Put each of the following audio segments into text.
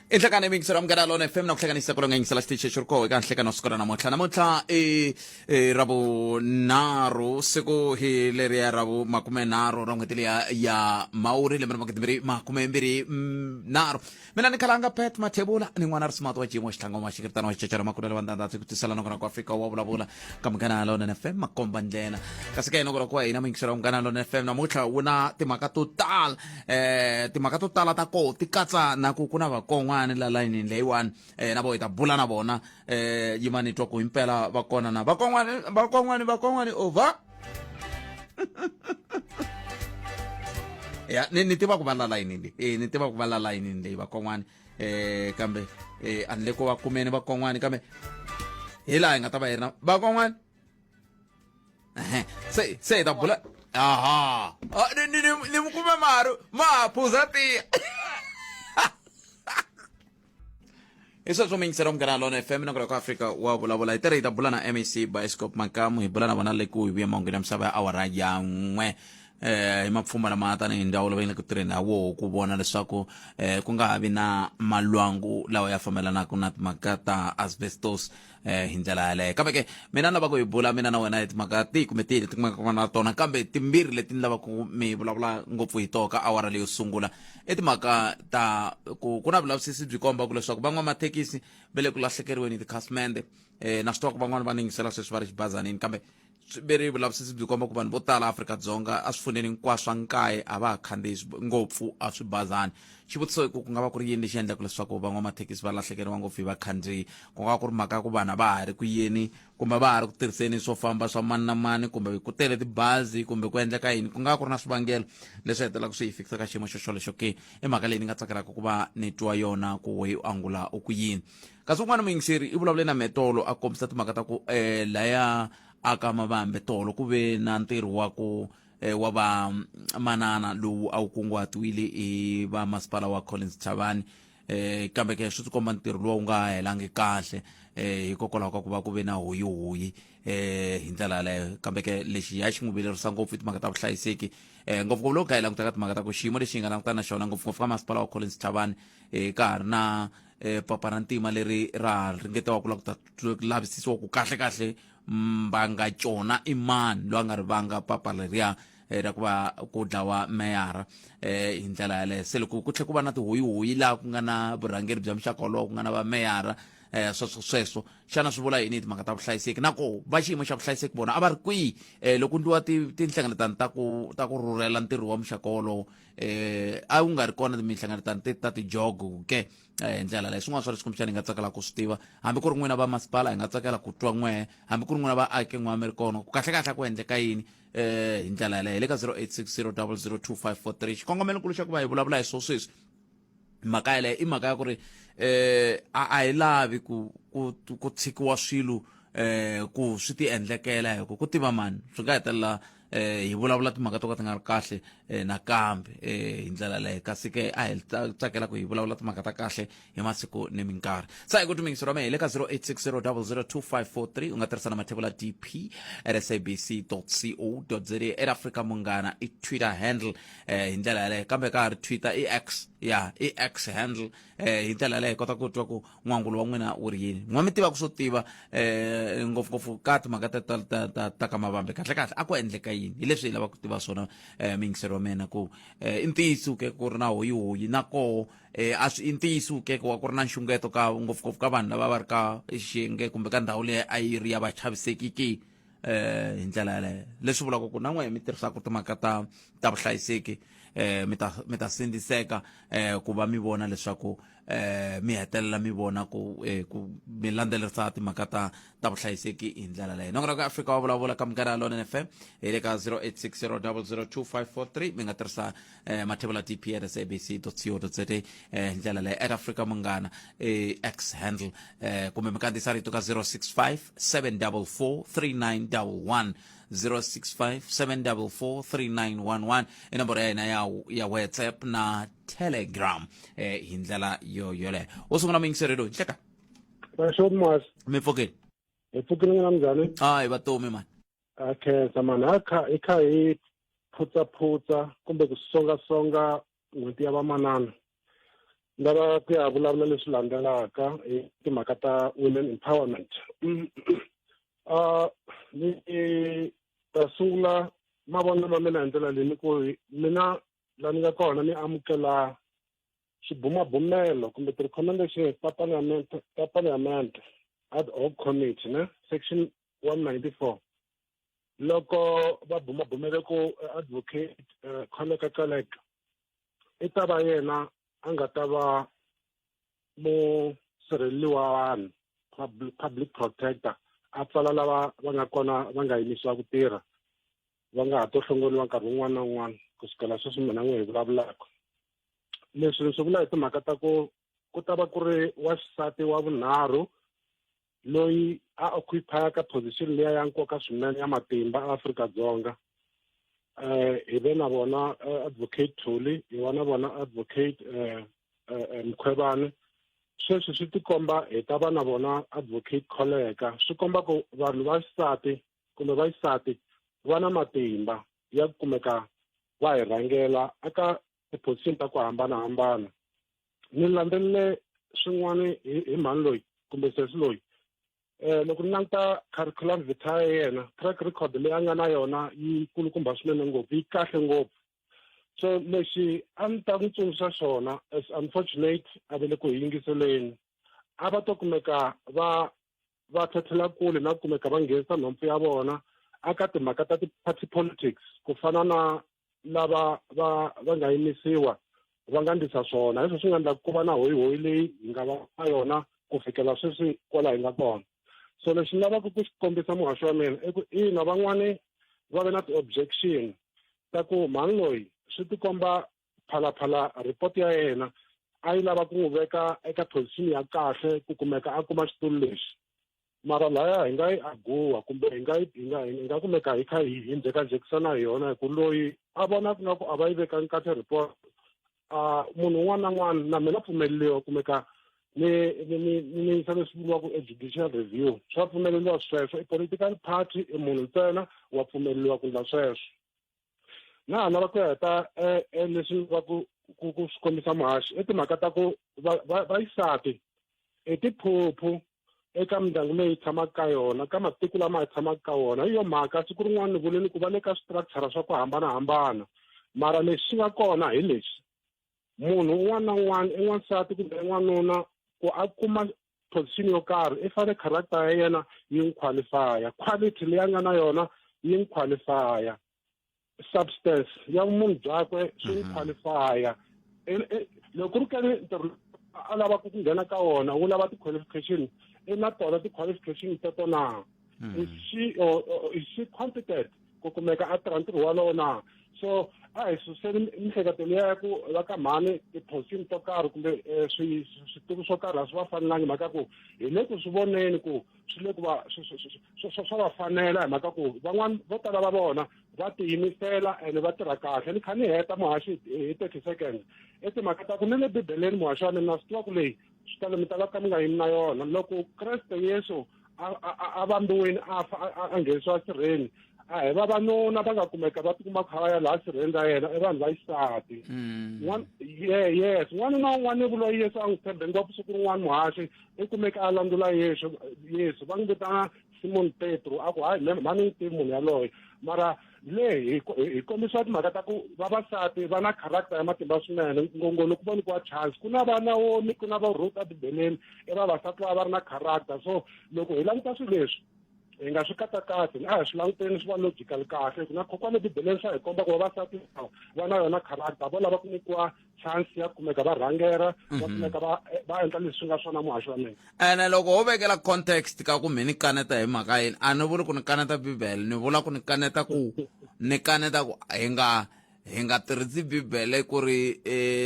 Inhlekane mingisela umnganalo FM nokuhlekanisa kulo ngengisela stage shurko kanhlekano sikona namuhla rabu naru siku hileri ya rabu makume naru rongwetili ya mauri lembe makitibiri makume mbiri naru mina nikalanga pet matebula ni ngwana smart wa jimo shtango mashikirtano chichara makuna lwanda kutisala nokona kwa Afrika wa Vulavula kamganalo na FM makomba ndena kasika inokora kwa ina mingisela umnganalo na FM namuhla una timaka total ta ko tikatsa na kuna vakongwa la line in lewan na boita bula na bona yimani to ku impela bakona na bakongwani over ya ni tiba ku bala line ndi ni tiba ku bala line ndi bakongwani kambe anle ko bakumene bakongwani kambe hela ngata ba yena bakongwani say da bula aha ni mukuma maru ma puzati Eso es un mingisera umnganalo na FM nokona kwa Afrika wa Vulavula itere itabula na MEC Bioskop Makamu ibula na banale ku ibia mongena msaba awara ya mwe imapfuma na mata ni ndawulo bene kutrena wo kubona leswaku ku nga havi na malwangu lawa ya famelana ku na makata asbestos hindlela yale kambe ke mina na bako ibula mina na wena makati kumetile tikuma tona kambe timbiri leti lava ku mi vulavula ngopfu hitoka awara leyo sungula etimaka ta ku na vulavisisi byi komba ku leswaku van'wa mathekisi vele ku lahlekeriweni tikhasimende na swi tiva ku van'wana va ningisela sweswi va ri xibazanini kambe beri vulavisisi byi komba ku vanhu vo tala Afrika-Dzonga a swi funeni hinkwaswo nkaye a va ha khandziyi ngopfu a swibazani xivutiso ku nga va ku ri yini lexi endlaka leswaku van'wamathekisi va lahlekeriwa ngopfu hi vakhandziyi ku nga va ku ri mhaka ku vana va ha ri ku yini kumbe va ha ri ku tirhiseni swo famba swa mani na mani kumbe ku tele tibazi kumbe ku endleka yini ku nga va ku ri na swivangelo leswi hetelaka swi hi fikisa ka xiyimo xo ke i mhaka leyi ni nga tsakelaka ku va ni twa yona ku we angula u ku yini kasi un'wana muyingiseri i vulavule na metolo a kombisa timhaka ta ku laya eka Mavambe tolo ku ve na ntirho wa ku wa va manana lowu a wu kunguhatiwile i va masipala wa Collins Chavani kambe ke swi komba ntirho lowu nga helangi kahle hikokwalaho ka ku va ku ve na hoyi-hoyi hi ndlela leyo kambe ke lexi ya xi n'wi vilerisa ngopfu i timhaka ta vuhlayiseki ngopfungopfu loko ka hi languta ka timhaka ta ku xiyimo lexi hi nga langutana na xona ngopfungopfu ka masipala wa Collins Chavani ka ha ri na papa ra ntima leri ra ringetiwa ku lavisisiwa ku kahle mbanga cona i mani lo a nga ri vanga papa leriya ra ku va ku dlawa meyara hi ndlela yaleyo se loko ku tlhe ku va na tihoyi-hoyi laha ku nga na vurhangeri bya muxaka wolowo ku nga na va meyara sweswo xana swi vula yini timhaka ta vuhlayiseki nako va xiyimo xa vuhlayiseki bona a va ri kwihi loko ndliwa tinhlengeletano ta ku rhurhela ntirho wa muxaka wolowo a wu nga ri kona minhlengeletano ta tijogo ke hi ndlela leyi swin'wana swa leswi kumbexana hi nga tsakela ku swi tiva hambi ku ri n'wina va masipala hi nga tsakela ku twa n'wehe hambi ku ri n'wina vaaki n'we mi ri kona ku kahlekahle ku endleka yini hi ndlela yaleyo le ka 0860002543 xikongomelonkulu xa ku va hi vulavula hi swo sweswi mhaka yaleyo i mhaka ya ku ri a hi lavi ku tshikiwa swilo ku swi ti endlekela hi ku tiva mani swi nga hetelela hi vulavula timhaka to ka ti nga ri kahle nakambe hi ndlela leyo kasi ke a hi tsakela ku hi vulavula timhaka ta kahle hi masiku ni minkarhi sa hi ku timingisero ra mehe le ka 0860002543 u nga tirhisa na mathebula dp @sabc.co.za Afrika munghana i Twitter handle hi ndlela yaleyo kambe ka ha ri Twitter i X ya i X handle hi ndlela yaleyo hi kota ku twa ku n'wangulo wa n'wina wu ri yini n'wa mi tiva ku swo tiva ngopfungopfu ka timhaka ta ka Mavambe kahlekahle a ku endleka yini hi leswi hi lava ku tiva swona mingisero wa mena ku i ntiyiso ke ku ri na hoyi-hoyi nakoho a swi i ntiyiso ke ku va ku ri na nxungeto ka ngopfungopfu ka vanhu lava va ri ka xiyenge kumbe ka ndhawu leyi a yi ri ya vachaviseki ki hi ndlela yaleyo leswi vulaka ku na n'wehe mi tirhisaka timhaka ta vuhlayiseki mi ta sindziseka ku va mi vona leswaku mi hetelela mi vona ku mi landzelerisa timhaka ta vuhlayiseki hi ndlela leyo nongora ka Afrika wa Vulavula ka Mganalo na FM hi le ka 0860002543 mi nga tirhisa mathebula dp @sabc.co.za hi ndlela leyo Afrika munghana X handle kumbe mi kandziyisa rito ka 0657443911 0657443911 i nomboro ya hina ya WhatsApp na Telegram hi ndlela yoleyo u sungula muyingiserelo nhleka mi pfukile hi pfukile n'wina minjhani hi vatomi mani khensa mani i kha hi phutsa kumbe ku songa n'hweti ya vamanana lava ku ya vulavula leswi landzelaka hi timhaka ta women empowerment. Ni ta sungula mavonelo ma mina hi ndlela leyi ni ku mina la ni nga kona ni amukela swibumabumelo kumbe ti-recommendations ta parliament ad hoc committee ne section 194 loko va bumabumele ku advocate Kholeka i ta va yena a nga ta va musirheleli wa vanhu public protector a pfala lava va nga kona va nga yimisiwa ku tirha va nga ha to hlongoriwa nkarhi wun'wana na wun'wana kusukela sweswi mina n'wi hi vulavulaka. Leswi ni swi vula hi timhaka ta ku ta va ku ri waxisati wa vunharhu loyi a occupyaka position liya ya nkoka swinene ya matimba Afrika-Dzonga. Hi ve na vona advocate Thuli, hi va na vona advocate Mkhwebane. Sweswi swi tikomba hi ta va na vona advocate Kholeka. Swi komba ku vanhu va xisati kumbe vaxisati va na matimba ya kumeka va hi rhangela eka ti-position ta ku hambanahambana. Ni landzelele swin'wana hi mhani loyi kumbe sesi loyi. Loko ni languta curriculum vitae ya yena, track record leyi a nga na yona yi kulukumba swinene ngopfu, yi kahle ngopfu. So lexi a ni ta n'wi tsundzuxa xona as unfortunate a ve le ku hi yingiseleni, a va to kumeka va thethela kule na kumeka va nghenisa nhompfu ya vona aka timhaka ta ti-party politics ku fana na lava va nga yimisiwa va nga ndlisa swona. Leswi swi nga endla ku va na hoyi-hoyi leyi hi nga va na yona ku fikela sweswi kwala hi nga kona. So lexi ni lavaka ku xi kombisa muhaxo wa mina i ku ina van'wani va ve na ti-objection ta ku mhani loyi swi tikomba phalaphala report ya yena a yi lava ku n'wi veka eka position ya kahle ku kumeka a kuma xitulu lexi. Mara laya hi nga yi aguwa kumbe hi nga kumeka hi kha hi njhekanjhekisana hi yona hi ku loyi a vonaka nga ku a va yi vekangi kahle report. Munhu un'wana na un'wana na mina pfumeleriwa kumeka ni yisa leswi vuriwaka judicial review, swa pfumeleriwa sweswo. I political party i munhu ntsena wa pfumeleriwa ku endla sweswo. Na ha lava ku heta leswi va ku swi kombisa muhaxi i timhaka ta ku vaxisati i tiphuphu eka mindyangu leyi hi tshamaka ka yona, ka matiko lama hi tshamaka ka wona. Hi yo mhaka siku rin'wana ni vuleni ku va le ka structure swa ku hambanahambana, mara lexi nga kona hi lexi munhu un'wana na un'wana i n'wansati kumbe n'wanuna ku a kuma position yo karhi i fane character ya yena yi n'wi qualify, quality leyi a nga na yona yi n'wi qualify, substance ya munhu byakwe swi n'wi qualify. Loko ku ri ke ni ntirho a lava ku nghena ka wona wu lava ti-qualification, i na tona ti-qualification teto na? Is she competent ku kumeka a tirha ntirho walowo na? So a hi suseni mihleketo liya ya ku va ka mhani ti-position to karhi kumbe switulu swo karhi a swi va fanelangi, hi mhaka ku hi le ku swi voneni ku swi le ku va swa va fanela, hi mhaka ku van'wani vo tala va vona va tiyimisela ene va tirha kahle. Ni kha ni heta muhaxi hi 30 seconds. I timhaka ta ku ni le bibeleni muhaxi wa mina swi tiva ku leyi swi tale mi tala ka mi nga yimi na yona. Loko Kreste Yesu a vambiwini a nghenisiwa sirheni, a hi vavanuna va nga kumeka va tikuma kha va ya laha sirheni ra yena i vanhu va xisati. Yes, n'wana na un'wana ni vula Yesu a n'wi tshembe ngopfu siku rin'wana muhaxi i kumeka a landzela Yesu va n'wi vitana Simon Petro a ku hayi mani ni tivi munhu yaloye. Mara leyi hi kombisiwa timhaka ta ku vavasati va na character ya matimba swinene. Ngongoni ku voni ku wa chance, ku na va Naomi, ku na va Ruth ebibeleni i vavasati va ri na character. So loko hi languta swilo leswi hi nga swi katsakatsi a hi swi languteni swi va logical kahle ku na kokwani bibeleni swa hi komba ku vavasati va na yona character, vo lava ku nyikiwa chance ya kumeka va rhangera va kumeka va endla leswi swi nga swona muhaxi wa mina. Ene loko ho vekela context ka ku mi ni kaneta hi mhaka yini, a ni vuli ku ni kaneta bibele, ni vula ku ni kaneta ku hi nga tirhisi bibele ku ri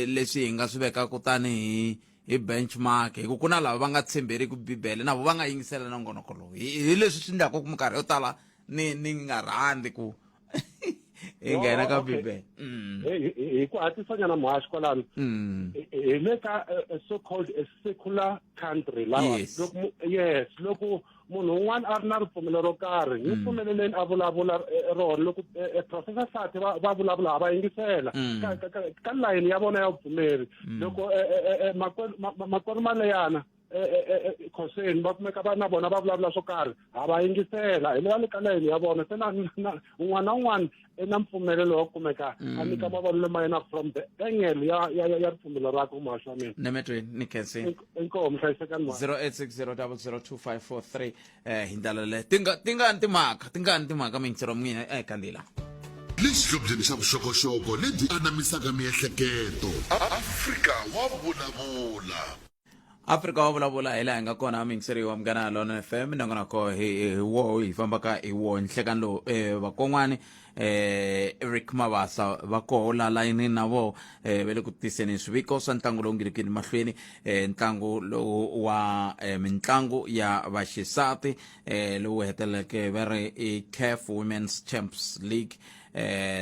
leswi hi nga swi veka kutani hi benchmark, hi ku na lava va nga tshemberiki bibele na vo va nga yingisela nongonoko lowu. Hi leswi swi endlaka ku minkarhi yo tala ni nga rhandzi ku hi nghena ka bibele. Hi ku hatlisanyana muhaxi kwalano hi le ka so called a secular country lawa. Yes, loko munhu un'wana a ri na ripfumelo ro karhi hi pfumeleleni a vulavula rona loko professor Sati va vulavula va yingisela ka layini ya vona ya vupfumeri loko makwerhu maleyana khoseni va kumeka va na vona va vulavula swo karhi ha va yingisela hi le ka layini ya vona se na un'wana na un'wana i na mpfumelelo wa kumeka a nyika mavonelo ma yena from the angle ya ripfumelo rakwe mahashu wa mina Nemetweni ni khensi inkomo hlayisekani 0860002543 hi ndlela le tingani timhaka mingisero mina Kandila lexi hlobbyeni xa vuxokoxoko lebyi anamisaka miehleketo Afrika wa vulavula Afrika wa vulavula hi laha hi nga kona mingiseri wa Mugana Lona FM nangona ko hi wo hi fambaka hi wo nhlekani lowu vakon'wani Eric Mavasa va koho la layini na vo ve le ku tiseni swiviko swa ntlangu lowu ngilikini mahlweni ntlangu lowu wa mitlangu ya vaxisati lowu heteleleke va ri i CAF Women's Champions League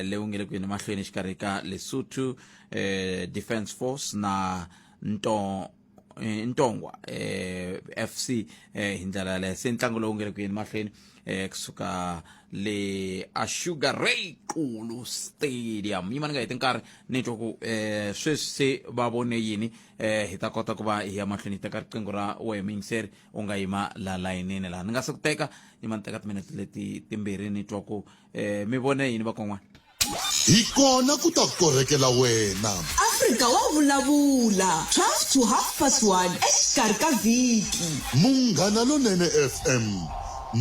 lewu ngilikini mahlweni xikarhi ka Lesotho Defence Force na Ntongwa FC hi ndlela le se ntlangu lowu ngilikini mahlweni kusuka le a Sugar Ray Kulu Stadium yima nga heti nkarhi ni twa ku sweswi va vone yini hi ta kota ku va hi ya mahlweni hi teka riqingho ra wehe mingiseri u nga yima la layinini laha ni nga se ku teka yima ni teka timinete leti timbirhi ni twa ku mi vone yini vakon'wana hi kona ku ta korhekela wena Afrika wa vulavula 12 to 1:30 exikarhi ka vhiki Munghana Lonene FM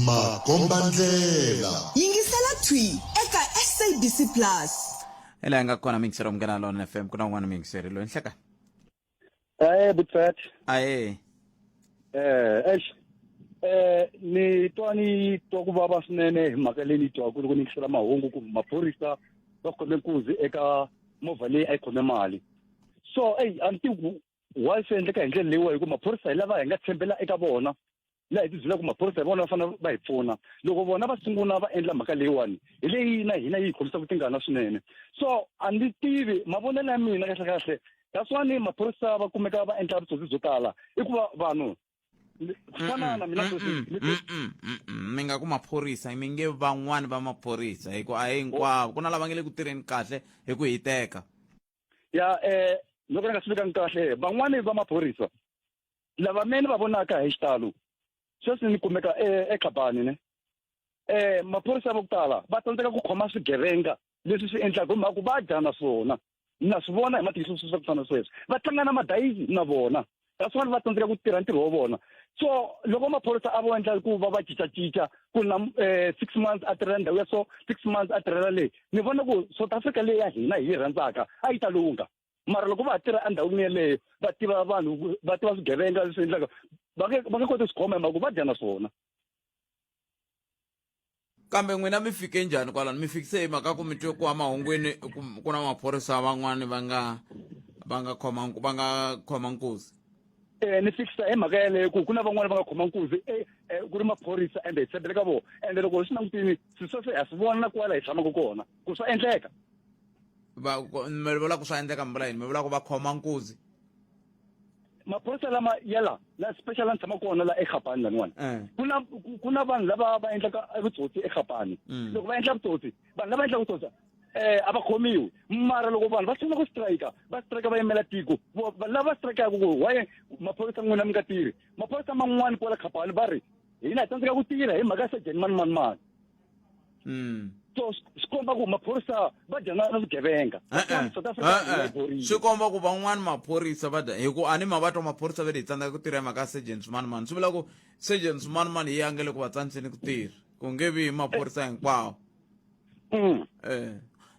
makombandlela yingisela thwi eka SABC Plus ela nga kona mingiseri Mugana Lona FM kuna un'wana mingiseri loyi nhleka Butsat. aye Ni twa ku vava swinene hi mhaka leyi ni twa ku loko ni yingisela mahungu ku maphorisa va khome nkuzi eka movha leyi a yi khome mali so a ni tivi why swi endleka hi ndlela leyiwa hi ku maphorisa hi lava hi nga tshembela eka vona laha hi tibyela ku maphorisa hi vona va fanele va hi pfuna loko vona va sungula va endla mhaka leyiwani hi leyi na hina yi hi khomisaka tingana swinene so a ni tivi mavonelo ya mina kahlekahle daswani maphorisa va kumeka va endla vutsotsi byo tala i ku va vanhu fana na mina mi nga ku maphorisa mi nge van'wani va maphorisa hi ku a hi hinkwavo ku na lava nge le ku tirheni kahle hi ku hi teka ya loko ni nga swi vikangi kahle van'wani va maphorisa lava meni va vonaka hi xitalo sweswi ni kumeka ekhabani ne maphorisa va ku tala va tsandzeka ku khoma swigevenga leswi swi endlaka hi mhaka ku va dya na swona na swi vona hi matihlo swa ku fana sweswi va tlanga na madayisi na vona daswani va tsandzeka ku tirha ntirho wa vona so loko maphorisa a vo endla ku va va cincacinca ku na 6 months a tirhela ndhawu ya so 6 months a tirhela leyi ni vona ku South Africa leyi ya hina hi yi rhandzaka a yi ta lunga mara loko va tirha endhawini yeleyo va tiva vanhu va tiva swigevenga leswi endlaka va nge koti swi khoma hi mhaka ku va dya na swona kambe n'wina mi fike njhani kwalano mi fikise hi mhaka ku mi twe ku wa mahungwini ku na maphorisa van'wani va nga khoma nkuzi ni fikisa hi mhaka yaleyo ku na van'wani va nga khoma nkuzi ku ri maphorisa ende hi tshembele ka vona ende loko swi langutini swilo sweswo ha swi vona na kwala hi tshamaka kona ku swa endleka mi vula ku swa endleka mi vula yini mi vula ku va khoma nkuzi maphorisa lama yala la special ni tshama kona la eKhabani laniwani ku na vanhu lava va endlaka vutsotsi eKhabani loko va endla vutsotsi vanhu lava endlaka vutsotsi a va khomiwi mara loko vanhu va sungula ku strike va yimela tiko lava strikeaka ku why maphorisa n'wina mi nga tirhi maphorisa man'wani kwala Khabani va ri hina hi tsandzeka ku tirha hi mhaka Sergeant mani so swi komba ku maphorisa va dya na swigevenga swi komba ku van'wani maphorisa va dya hi ku a ni ma va twa maphorisa va ri hi tsandzeka ku tirha hi mhaka Sergeant mani swi vula ku Sergeant mani hi yangele ku va tsandzeni ku tirha ku nge vi hi maphorisa hinkwawo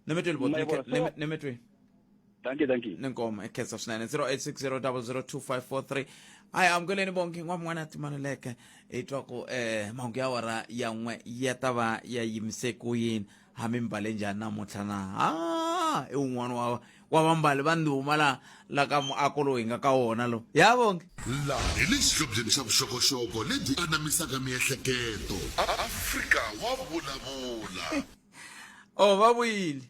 Nemetwe. Thank you. Ningoma ekhetsa swinene 0860002543 aya amukeleni bonke n'wana timaneleke hi twa ku mahungu ya wara ya n'we ya ta va ya yimise ku yini hambi mbale njhani namuntlha na i wun'wana wa vambali va ndhuma la ka muako lowu hi nga ka wona lo ya bonke laha hi le xihlobyeni xa vuxokoxoko lebyi anamisaka miehleketo Afrika wa vulavula va vuyile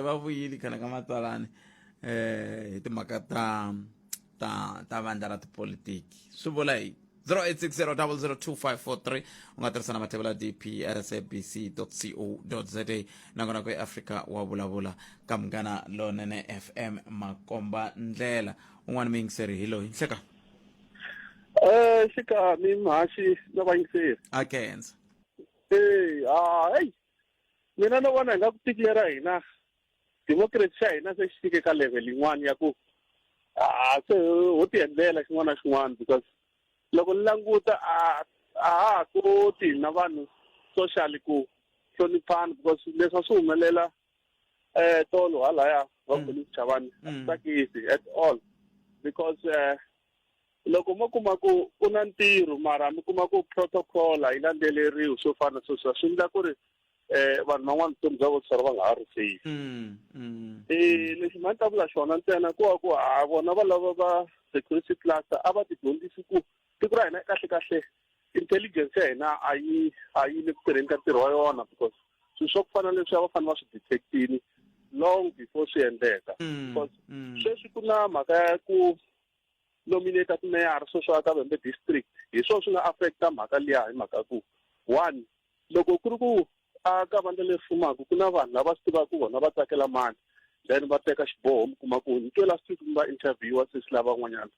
va vuyile khale ka matsalani hi timhaka ta vandla ra tipolitiki swi vula yini 0860002543 ungatirhisana mathebula dp@sabc.co.za nakona kwe-afrika wa vulavula ka Munghana Lonene FM makomba ndlela un'wana muyingiseri hi loyi nhleka Xika mi mhaxi na vayingiseri. akenza Hey, mina no vona hi nga ku tikilera hina democracy xa hina se xi fike ka level yin'wana ya ku se ho ti endlela xin'wana na xin'wana because loko ni languta ha koti na vanhu social ku hloniphana because leswi swi humelela tolo halaya va police chavani tsakisi at all because loko mo kuma ku na ntirho mara mi kuma ku protocol yi landzeleriwi swo fana sweswo swi endla ku ri vanhu van'wana vutomi bya vona va nga ha ri safe lexi mani ta vula xona ntsena ku va ku vona va lava va security class a va ti dyondzisi ku tiko ra hina kahle intelligence ya hina a yi le ku tirheni ka ntirho wa yona because swilo swa ku fana leswi a va fanele va swi detectini long before swi endleka because sweswi ku na mhaka ya ku nominate timeyara sweswo ka Vembe district hi swona swi nga affecta mhaka liya hi mhaka ku one loko ku ri ku ka vandla leri fumaka ku na vanhu lava swi tivaka ku vona va tsakela mani then va teka xiboho mi kuma ku ntwela siku mi va interviewa se swi lava van'wanyana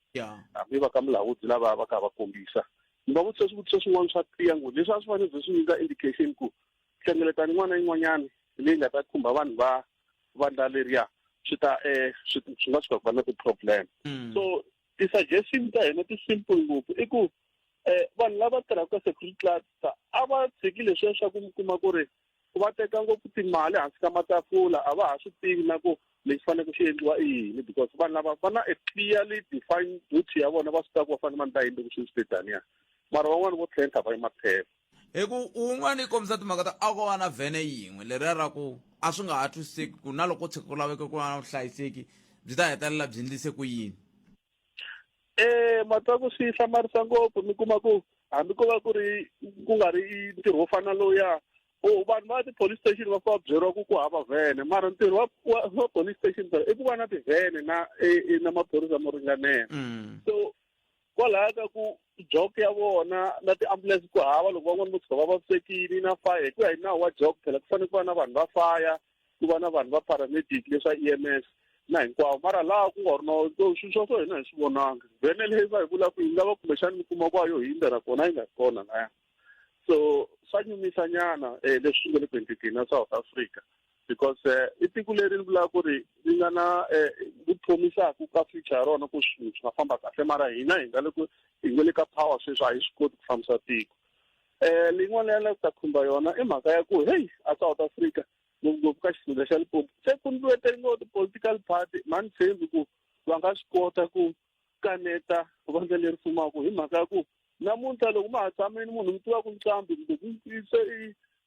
mi va ka mulahudzi lava va kha va kombisa mi va swivutiso swin'wana swa triangle leswi a swi fanele swi nyika indication ku hlengeletani yin'wana na yin'wanyana leyi nga ta khumba vanhu va vandla leriya swi ta swi nga suka ku va na ti-problem so ti-suggestion ta hina ti-simple ngopfu i ku vanhu lava tirhaka ka security class a va tshiki leswiya swa ku mi kuma ku ri va teka ngopfu timali hansi ka matafula a va ha swi tivi na ku lexi fanele xi endliwa i yini because vanhu lava va na a clearly defined duty ya vona va swi tiva ku va fanele va ndla yini loko swi taniya mara van'wani vo tlhela va yi maphepha hi ku un'wana yi kombisa timhaka ta a ko va na vhene yin'we leriya ra ku a swi nga ha twisiseki ku na loko tshuka ku laveka ku va na vuhlayiseki byi ta hetelela byi endlise ku yini mata ku swi hlamarisa ngopfu mi kuma ku hambi ko va ku ri ku nga ri ntirho wo fana loya vanhu va ti-police station va fa byeriwa ku hava vhene mara ntirho wa police station i ku va na tivhene na maphorisa mo ringanela so kwalaho ka ku jok ya vona na ti-ambulance ku hava loko van'wana vo tshuka va vavisekile na fire hi ku ya hi nawu wa jok phela ku fanele ku va na vanhu va fire ku va na vanhu va paramedic leswa EMS na hinkwavo mara laha ku nga ri na swilo swo hina hi swi vonanga vhene leyi va hi vulaka ku yi lava kumbexani mi kuma kwa yo hindza na kona yi nga kona laya so swa nyumisanyana leswi nga le ku endlekeni na South Africa because i tiko leri ni vulaka ku ri ri nga na ku promisaka ka future ya rona ku swilo swi nga famba kahle mara hina hi nga le ka power sweswi a hi swi koti ku fambisa tiko leyin'wana leyi ta khumba yona i mhaka ya ku hey a South Africa ngopfu ka xifundza xa Limpopo se ku ndluetele ngo ti-political party mani tshembi ku va nga swi kota ku kaneta vandla leri fumaka hi mhaka ya ku namuntlha loko ma ha tshameni munhu mi tiva ku nqambi kumbe se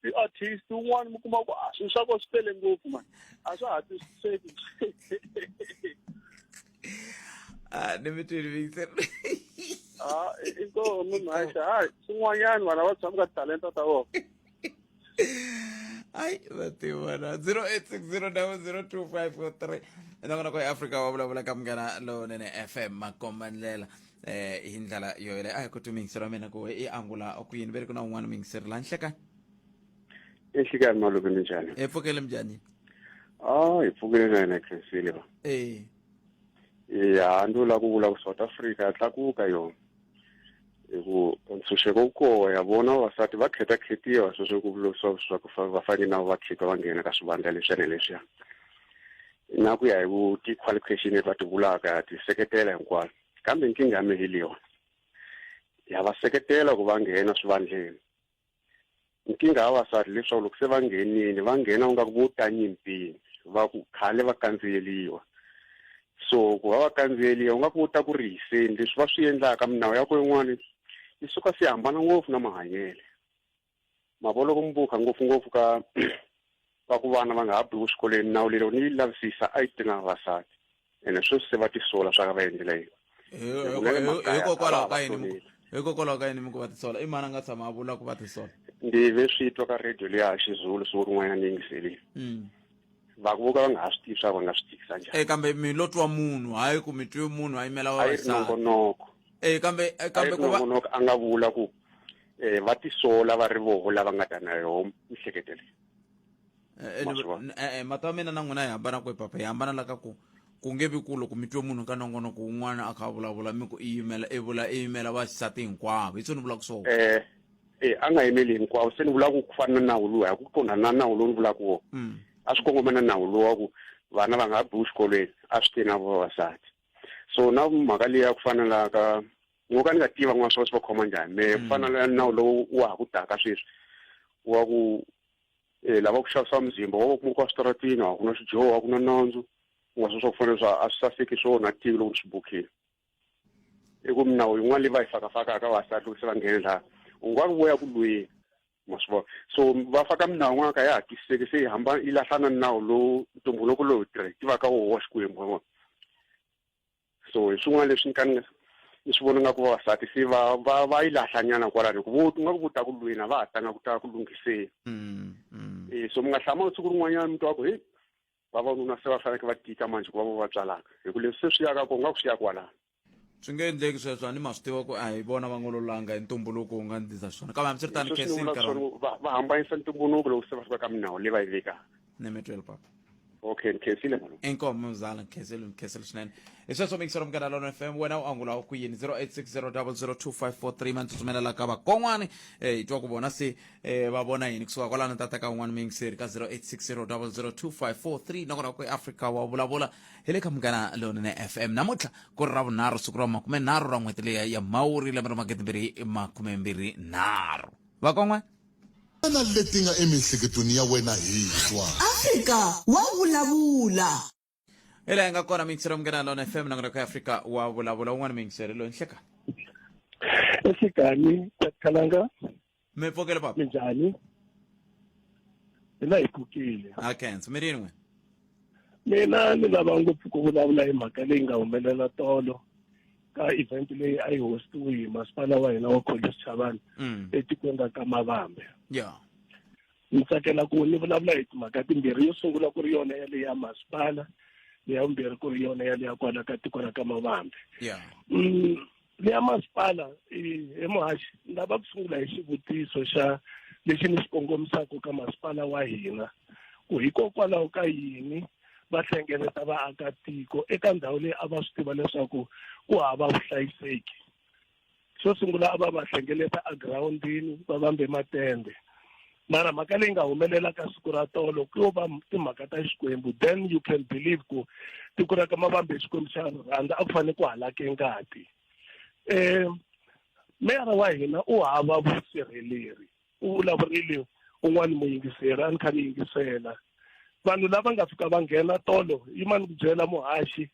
i-artist un'wana mi kuma ku swilo swa kona swi tele ngopfu mani a swa ha twisiseki ni mi twini inkomo mhaxa hayi swin'wanyana vanhu va tshama ka titalenta ta vona ai va tivona 0860002543 nakona kwa Afrika wa vulavula ka Munghana Lonene FM makomba ndlela hi ndlela yoyele a hi ku tumingisera mina ku i angula ku yini veri ku na un'wana mingiseri la nhleka enhlekani malume njani pfukele mjani hi pfukele na yena khensile ba ya ndula ku vula ku South Africa ya tlakuka yona hi ku ntshunxeko wu koho ya vona vavasati va khetiwa sweswo ku vula swa ku va fanele na va khika va nghena ka swivandla leswiya leswiya na ku ya hi ti-qualification leti va ti vulaka ti seketela hinkwato kambe nkingha ya mehe leyiwa ya va seketela ku va nghena swivandleni nkingha ya vavasati leswaku loko se va nghenini va nghena u nga ku vo ta nyimpini va ku khale va kandziyeliwa so ku va va kandziyeliwa u nga ku ta ku ri hiseni leswi va swi endlaka minawu ya ku yin'wana yi suka se hambana ngopfu na mahanyele mavolo ku mbuka ngopfungopfu ka ku vana va nga ha biwi xikolweni nawu lero ni yi lavisisa a yi tina vavasati ene sweswi se va tisola swa ka va endlela yini hikokwalaho ka yini mi ku va tisola i mani a nga tshama a vula ku va tisola ndi ve swi twa ka radio leya ya xizulu siku rin'wana ni yingiselile va ku voka va nga ha swi tivi swa va nga swi tikisa njhani kambe mi lo twa munhu hayi ku mi twe munhu a yimela a yi ri nongonoko kambe ku va munhu a nga vula ku va tisola va ri voho lava nga ta na yona mihleketo leyi mata wa mina na n'wina hi hambana kwe papa hi hambana la ka ku nge vi ku loko mi twe munhu ka nongonoko wun'wana a kha a vulavula mi ku i yimela vaxisati hinkwavo hi swona ni vulaka swona a nga yimeli hinkwavo se ni vula ku fana na nawu lowu hi ku kona na nawu lowu ni vulaka wona a swi kongoma na nawu lowu wa ku vana va nga biwi xikolweni a swi teni na vavasati so na mhaka leyi ya ku fanela ka ngo ka ni nga tiva n'wana swa va khoma njhani me ku fanela nawu lowu wa ha ku taka sweswi wa ku lava ku xavisa muzimba wa ku muka switaratini a ku na xijoho a ku na nandzu u nga swo fanele swa a swi saseki swona tivi loko swi bukhile i ku minawu yin'wana leyi va yi fakafaka ka vasati loko se va nghene laha u nga vuya ku lweni ma swi vona so va faka minawu n'wana ka ya ha twisiseki se yi hambana yi lahlana nawu lowu ntumbuluko lowu tivaka woho xikwembu vona so hi swin'wana leswi ni swi vona nga ku vavasati se va yi lahlanyana kwalani ku u nga ku vuta ku lweni a va ha tanga ku ta ku lunghiseni so mi nga hlamanga siku rin'wanyana mi twa ku he vavanuna se va faneke va tika manje ku va va tswalaka hi ku leswi se swi yaka ko nga ku swi ya kwalani swi nge endleki sweswo a ni ma swi tiva ku a hi vona va nga lolanga hi ntumbuluko wu nga ndlisa swona kambe hambiswiritano va hambanyisa ntumbuluko loko se va fika ka minawu leyi va yi vekaka ni mi twele papa okay ni khensile mano inkomo mzala nikhensile swinene hi sweswo mikisero mukana lona FM wena u angula ku yini 0860002543 man tsutsumela ka vakon'wani hi twa ku vona se va vona yini kusuka kwalano tata ka un'wana mingiseri ka 0860002543 nakona ku Afrika wa vulavula hi le ka mukana lona FM namuntlha ku ri ravunharhu siku ra 30 ra n'hweti leyi ya Mhawuri 2023 vakon'wani na leti nga emihleketweni ya wena hi swa Afrika wa vulavula ela hi nga kona mingiseri mukana lona FM nakona ku Afrika wa vulavula un'wana mingiseri lo nhleka esikani takhalanga mi pfokele papa minjhani hina hi pfukile a khensa mi rini n'we mina ni lava ngopfu ku vulavula hi mhaka leyi nga humelela tolo ka event leyi a yi hostiwe hi masipala wa hina wa College Chavani etikweni ka Mavambe ni tsakela ku ni vulavula hi timhaka timbirhi yo sungula ku ri yona ya leyi ya masipala leya vumbirhi ku ri yona ya leya kwala ka tiko ra ka Mavambe leya masipala hi muhaxi ni lava ku sungula hi xivutiso xa lexi ni xi kongomisaka ka masipala wa hina ku hikokwalaho ka yini va hlengeleta vaakatiko eka ndhawu leyi a va swi tiva leswaku ku hava vuhlayiseki xo sungula a va va hlengeleta agirawundini va vambe matende mara mhaka leyi nga humelela ka siku ra tolo ku va timhaka ta xikwembu then you can believe ku tiko ra ka Mavambe xikwembu xa rhandza a ku fanele ku halake ngati meyara wa hina u hava vusirheleri u vulavurile un'wana muyingiseri a ni kha ni yingisela vanhu lava nga fika va nghena tolo yimani ku byela muhaxi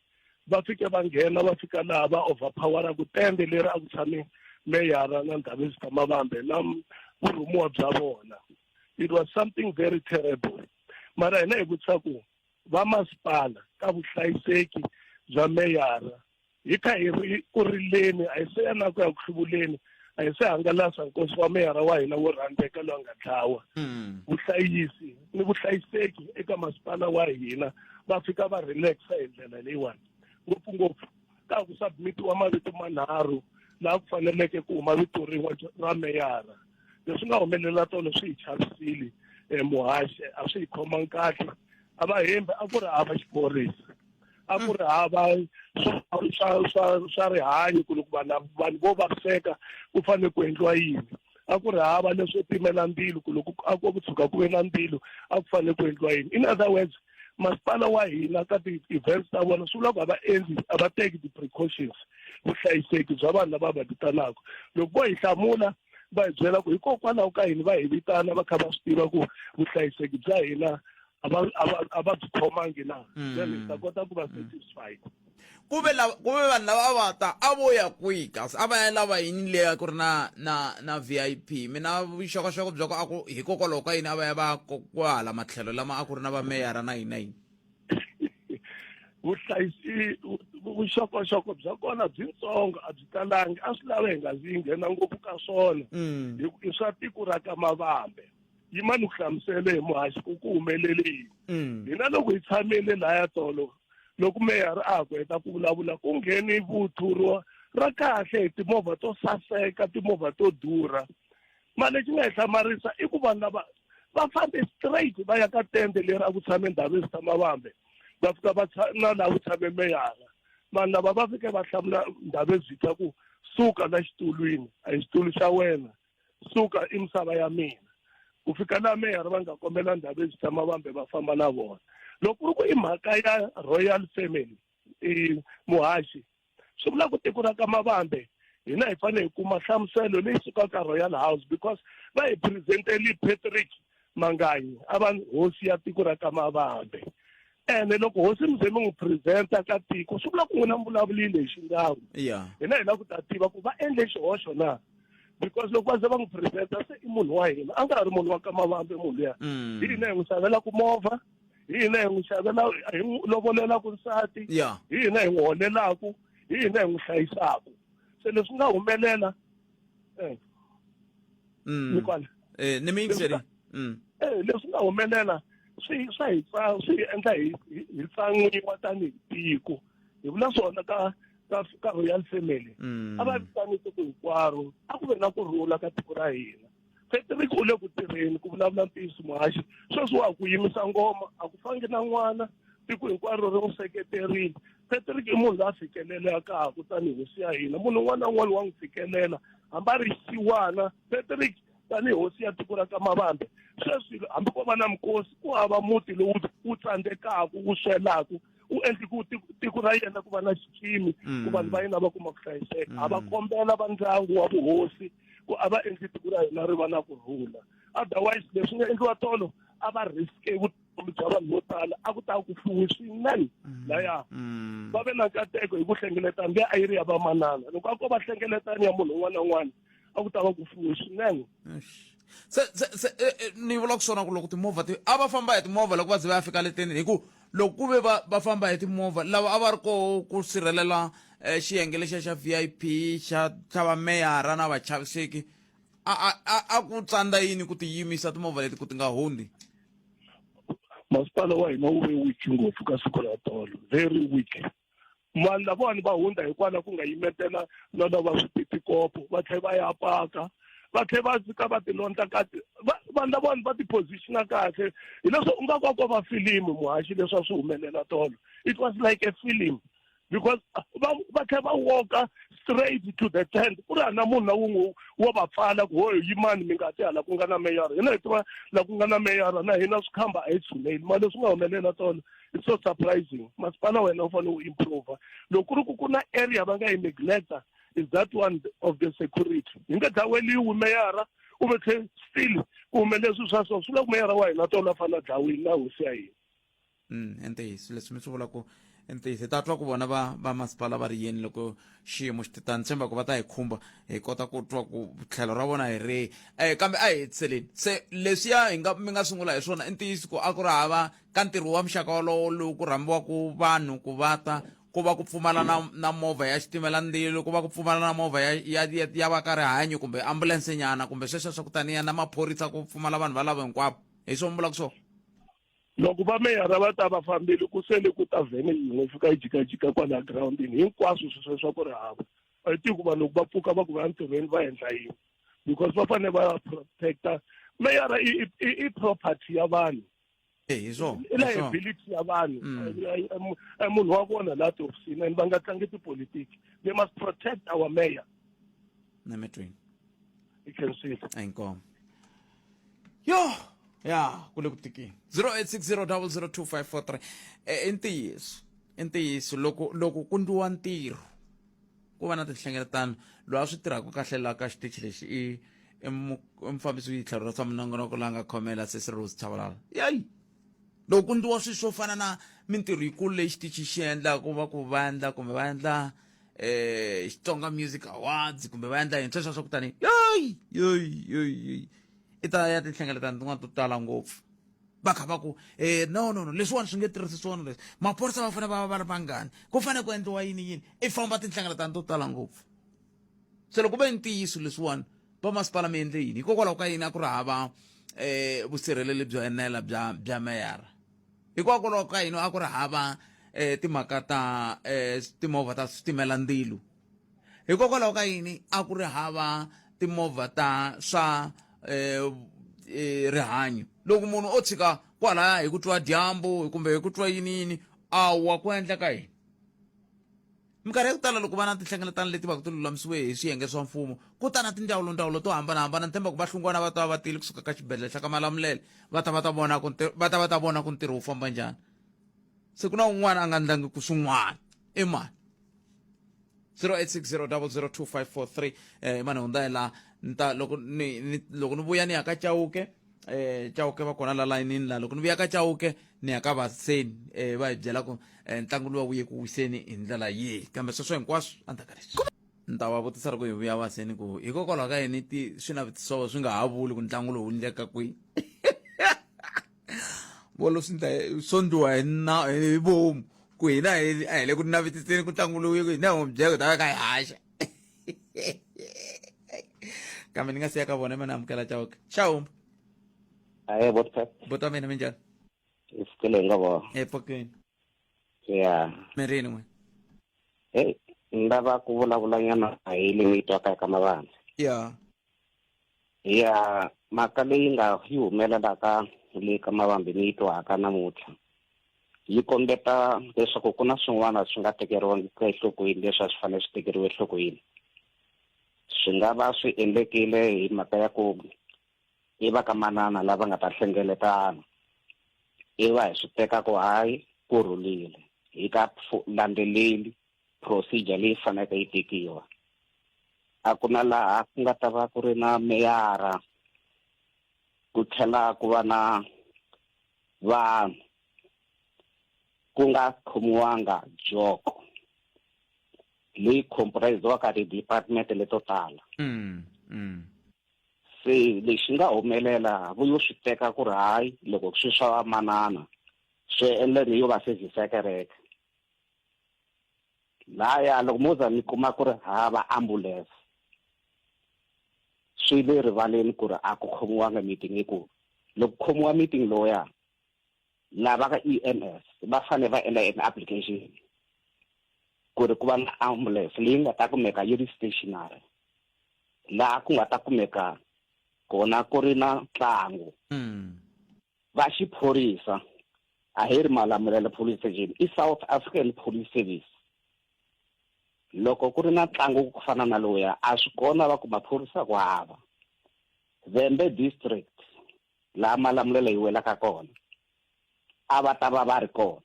va fike va nghena va fika laha va overpowera ku tende leri a ku tshame meyara na ndhavuko ta Mavambe na vurhumiwa bya vona it was something very terrible mara hina hi vutisa ku va masipala ka vuhlayiseki bya meyara hi kha hi ri ku rileni a hi se ya na ku ya ku hluvuleni a hi se hangalasa nkosi wa meyara wa hina wo rhandzeka loyi a nga dlawa vuhlayisi ni vuhlayiseki eka masipala wa hina va fika va relaxa hi ndlela leyiwani ngopfungopfu ka ku submitiwa mavito manharhu laha ku faneleke ku huma vito rin'we ra meyara leswi nga humelela tolo swi hi chavisile muhaxi a swi hi khomangi kahle a va hembi a ku ri hava xiphorisa a ku ri hava swa rihanyo ku loko vanhu vo vaviseka ku fanele ku endliwa yini a ku ri hava leswo timela mbilu ku loko a ku tshuka ku ve na mbilu a ku fanele ku endliwa yini in other words masipala wa hina ka ti-events ta vona swi vula ku a va teki ti-precautions vuhlayiseki bya vanhu lava va vitanaka loko vo hi hlamula va hi byela ku hikokwalaho ka hina va hi vitana va kha va swi tiva ku vuhlayiseki bya hina a va byi khomangi na then hi ta kota ku va satisfied ku ve vanhu lava va ta a vo ya kwihi kasi a va ya lava yini leya ku ri na VIP mina vuxokoxoko bya ku a ku hikokwalaho ka yini a va ya va kwala matlhelo lama a ku ri na vameyara na yini vuxokoxoko bya kona byitsongo a byi talangi a swi lava hi nga zi hi nghena ngopfu ka swona hi swa tiko ra ka Mavambe yimani ku hlamusele hi muhaxi ku humelele yini hina loko hi tshamile lahaya tolo loko meyara a ha ku heta ku vulavula ku ngheni vuthu ra kahle timovha to saseka timovha to durha mali lexi nga hi hlamarisa i ku vanhu lava va fambe straight va ya ka tende leri a ku tshame ndhawu ta Mavambe va fika va na laha ku tshame meyara vanhu lava va fike va hlamula ndhawu vita ku suka la xitulwini a hi xitulu xa wena suka i misava ya mina ku fika laha meyara va nga kombela ndhawu ta Mavambe va famba na vona loko ku ri ku i mhaka ya royal family muhaxi swi vula ku tiko ra ka Mavambe hina hi fanele hi kuma hlamuselo leyi sukaka royal house because va hi presenteli Patrick Manganyi a va hosi ya tiko ra ka Mavambe ene loko hosi mi ze mi n'wi presenta ka tiko swi vula ku n'wina vulavulile hi xingawu hina hi lava ku ta tiva ku va endle xihoxo na because loko va ze va n'wi presenta se i munhu wa hina a nga ri munhu wa ka Mavambe munhu luya hi hina hi n'wi xavelaku movha hi hina hi n'wi xavela hi n'wi lovolelaku nsati hi hina hi n'wi holelaku hi hina hi n'wi hlayisaku se leswi nga humelela ni mi yingiseri leswi nga humelela swi hi endla hi tsan'wiwa tanihi tiko hi vula swona ka royal family a va vitani tiko hinkwaro a ku ve na kurhula ka tiko ra hina Patrick u le ku tirheni ku vulavula ntiyiso muhaxi sweswi wa ku yimisa ngoma a ku fangi na n'wana tiko hinkwaro ri n'wi seketerile Patrick i munhu loyi a fikelelaka tanihi hosi ya hina munhu un'wana na un'wana wa n'wi fikelela hambi a ri xisiwana Patrick tanihi hosi ya tiko ra ka Mavambe sweswi hambi ko va na mikosi ku hava muti lowu wu tsandzekaku wu swelaku u endli ku tiko ra yena ku va na xikimi ku vanhu va yena va kuma ku hlayiseka a va kombela va ndyangu wa vuhosi ku a va endli tiko ra hina ri va na kurhula otherwise leswi nga endliwa tolo a va riske vutomi bya vanhu vo tala a ku ta ku fuwi swinene laya va ve na nkateko hi ku hlengeletana leyi a yi ri ya vamanana loko a ko va hlengeletani ya munhu un'wana na un'wana a ku ta va ku fuwi swinene se ni vula ku swona ku loko timovha a va famba hi timovha loko va ze va ya fika leteni hi ku loko ku ve va famba hi timovha lava a va ri koho ku sirhelela xiyenge lexiya xa VIP xa vameyara na vachaviseki a ku tsandza yini ku ti yimisa timovha leti ku ti nga hundi masipala wa hina wu ve weak ngopfu ka siku ra tolo very weak vanhu lavawani va hundza hikwalaho ku nga yimetela na lava swititikopo va tlhela va ya paka va tlhela va fika va tilondla vanhu lavawani va ti-positiona kahle hi leswo u nga ko va filimi muhaxi leswi a swi humelela tolo it was like a film because va tlhela va walka straight to the tent ku ri hana munhu na wun'we wo va pfala ku hoyo yimani mi nga ti hala ku nga na meyara hina hi tiva la ku nga na meyara na hina swikhamba a hi tshuneli mali leswi nga humelela tolo it's so surprising masipala wena u fanele u improve loko ku ri ku na area va nga yi neglecta is that one of the security hi nga dlaweliwi meyara u ve tlhe still ku humelela swilo swa so swi vula ku meyara wa hina tolo a fanele a dlawiwi na hosi ya hina entiyisi leswi mi swi vula ku entiyisi hi ta twa ku vona va masipala va ri yeni loko xiyimo xi titani tshemba ku va ta hi khumba hi kota ku twa ku tlhelo ra vona hi rihi kambe a hi hetiseleni se leswiya mi nga sungula hi swona entiyisi ku a ku ri hava ka ntirho wa muxaka wolowo lowu ku rhambiwaku vanhu ku va ta ku va ku pfumala na movha ya xitimela ndzilo ku va ku pfumala na movha ya va ka rihanyo kumbe ambulense nyana kumbe sweswo swa ku taniya na maphorisa ku pfumala vanhu valavo hinkwavo hi swona mi vulaka swona loko va meyara va ta va fambile ku sele ku ta vhene yin'we fika yi jikajika kwala girawundini hinkwaswo sweswo swa ku ri hava a hi tivi ku vanhu loko va pfuka va ku va ntirhweni va endla yini because va fanele va protecta meyara i property ya vanhu hi swona i liability ya vanhu munhu wa vona laha tihofisini and va nga tlangi tipolitiki they must protect our mayor nemetweni you can see a inkomo yo ya kule ku tikini 0860002543 intiyiso loko ku ndliwa ntirho ku va na tinhlengeletano loyi a swi tirhaka kahle laha ka xitichi lexi i mufambisi witlhelo ra swa minongonoko la nga khomela sesi Rose Chabalala yayi loko ku ndliwa swilo swo fana na mintirho yikulu leyi xitichi xi endla ku va ku va endla kumbe va endla Xitsonga Music Awards kumbe va endla sweswo swa ku tani yoyi i ta ya tinhlengeletano tin'wana to tala ngopfu va kha va ku no leswiwani swi nge tirhisi swona leswi maphorisa va fanele va ri vangani ku fanele ku endliwa yini i famba tinhlengeletano to tala ngopfu se loko ve ntiyiso leswiwani va masipala mi endle yini hikokwalaho ka yini a ku ri hava vusirheleli byo enela bya meyara hikokwalaho ka yini a ku ri hava timhaka ta timovha ta switimela ndzilo hikokwalaho ka yini a ku ri hava timovha ta swa rihanyo loko munhu o tshika kwalaya hi ku twa dyambu kumbe hi ku twa yiniyini awa ku endleka yini minkarhi ya ku tala loko va na tinhlengeletano leti va ku ti lulamisiwe hi swiyenge swa mfumo ku ta na tindzawulo to hambanahambana ni tshemba ku va hlungwana va ta va tile kusuka ka xibedhlele xa ka Malamulele va ta vona ku ntirho wu famba njhani se ku na un'wana a nga ndlangi ku swin'wana i mani 0860002543 mani hundza hi laha loko ni vuya ni ya ka Chauke Chauke va kona la layinini la loko ni vuya ka Chauke ni ya ka Vaseni va hi byela ku ntlangu luwa wuye ku wiseni hi ndlela yihi kambe sweswo hinkwaswo a ndzhaku ka leswi ni ta va vutisa loko hi vuya Vaseni ku hikokwalaho ka yini swinavetiso swi nga ha vuli ku ntlangu lowu wu endleka kwihi volo swi swo ndliwa hi vomu ku hina a hi le ku navetiseni ku ntlangu lowu hina hi byela ku ta va ka hi haxa kambe ni nga siya ka vona mani amukela Chauke xawumba bota mina minjhani isikele nga bo epokweni ya mirini n'we ni lava ku vulavula nyana hi leyi yi twaka eka Mavambe ya mhaka leyi nga yi humelelaka le ka Mavambe ni yi twaka namuntlha yi kombeta leswaku ku na swin'wana swi nga tekeriwangi enhlokweni leswi a swi fanele swi tekeriwe enhlokweni swi nga va swi endlekile hi mhaka ya ku i va ka manana lava nga ta hlengeletana i va hi swi teka ku hayi ku rhulile hi ka landzeleli procedure leyi faneleke yi tekiwa a ku na laha ku nga ta va ku ri na meyara ku tlhela ku va na vanhu ku nga khomiwanga joko leyi comprise-waka ti-department leto tala se lexi nga humelela vuyo swi teka ku ri hayi loko swi swa manana swi endleni yo va service ya kereke laya loko mo za mi kuma ku ri hava ambulance swi le rivaleni ku ri a ku khomiwanga meeting hikuva loko khomiwa meeting loya lava ka EMS va fanele va endla an application ku ri ku va na ambulance leyi nga ta kumeka yi ri stationary laha ku nga ta kumeka kona ku ri na ntlangu va xiphorisa a hi ri Malamulele police station i South African Police Service loko ku ri na ntlangu ku fana na loya a swi kona va ku maphorisa ku hava Vhembe district laha Malamulele yi welaka kona a va ta va ri kona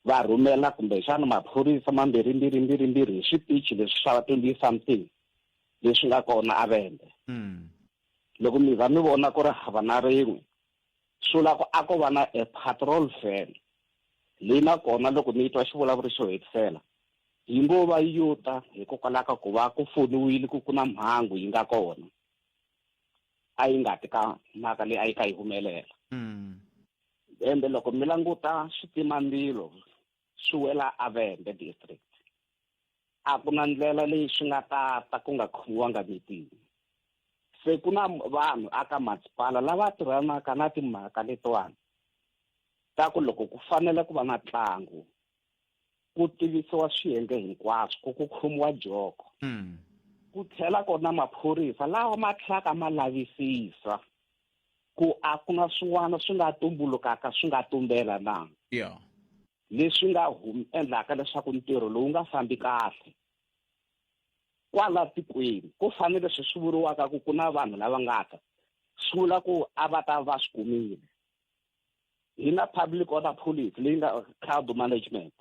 va rhumela kumbexana maphorisa mambirhi hi switichi leswi swa 20 something leswi nga kona a Vhembe loko mi va mi vona ku ri hava na rin'we sula ku a ko va na a patrol van leyi na kona loko mi twa xivulavuri xo hetisela yi ngo va yuta hikokwalaho ka ku va ku foniwile ku na mhangu yi nga kona a yi nga tika mhaka leyi a yi ka yi humelela ende loko mi languta switimamilo swi wela a Vhembe district a ku na ndlela leyi swi nga ta ku nga khomiwanga meeting se ku na vanhu aka masipala lava tirhanaka na timhaka letiwani ta ku loko ku fanele ku va na ntlangu ku tivisiwa swiyenge hinkwaswo ku khomiwa joko ku tlhela kona maphorisa lawa ma tlhaka ma lavisisa ku a ku na swin'wana swi nga tumbulukaka swi nga tumbela na leswi nga endlaka leswaku ntirho lowu nga fambi kahle kwala tikweni ku fanele swi vuriwaka ku na vanhu lava nga ta swi vula ku a va ta va swi kumile hi na public order police leyi nga crowd management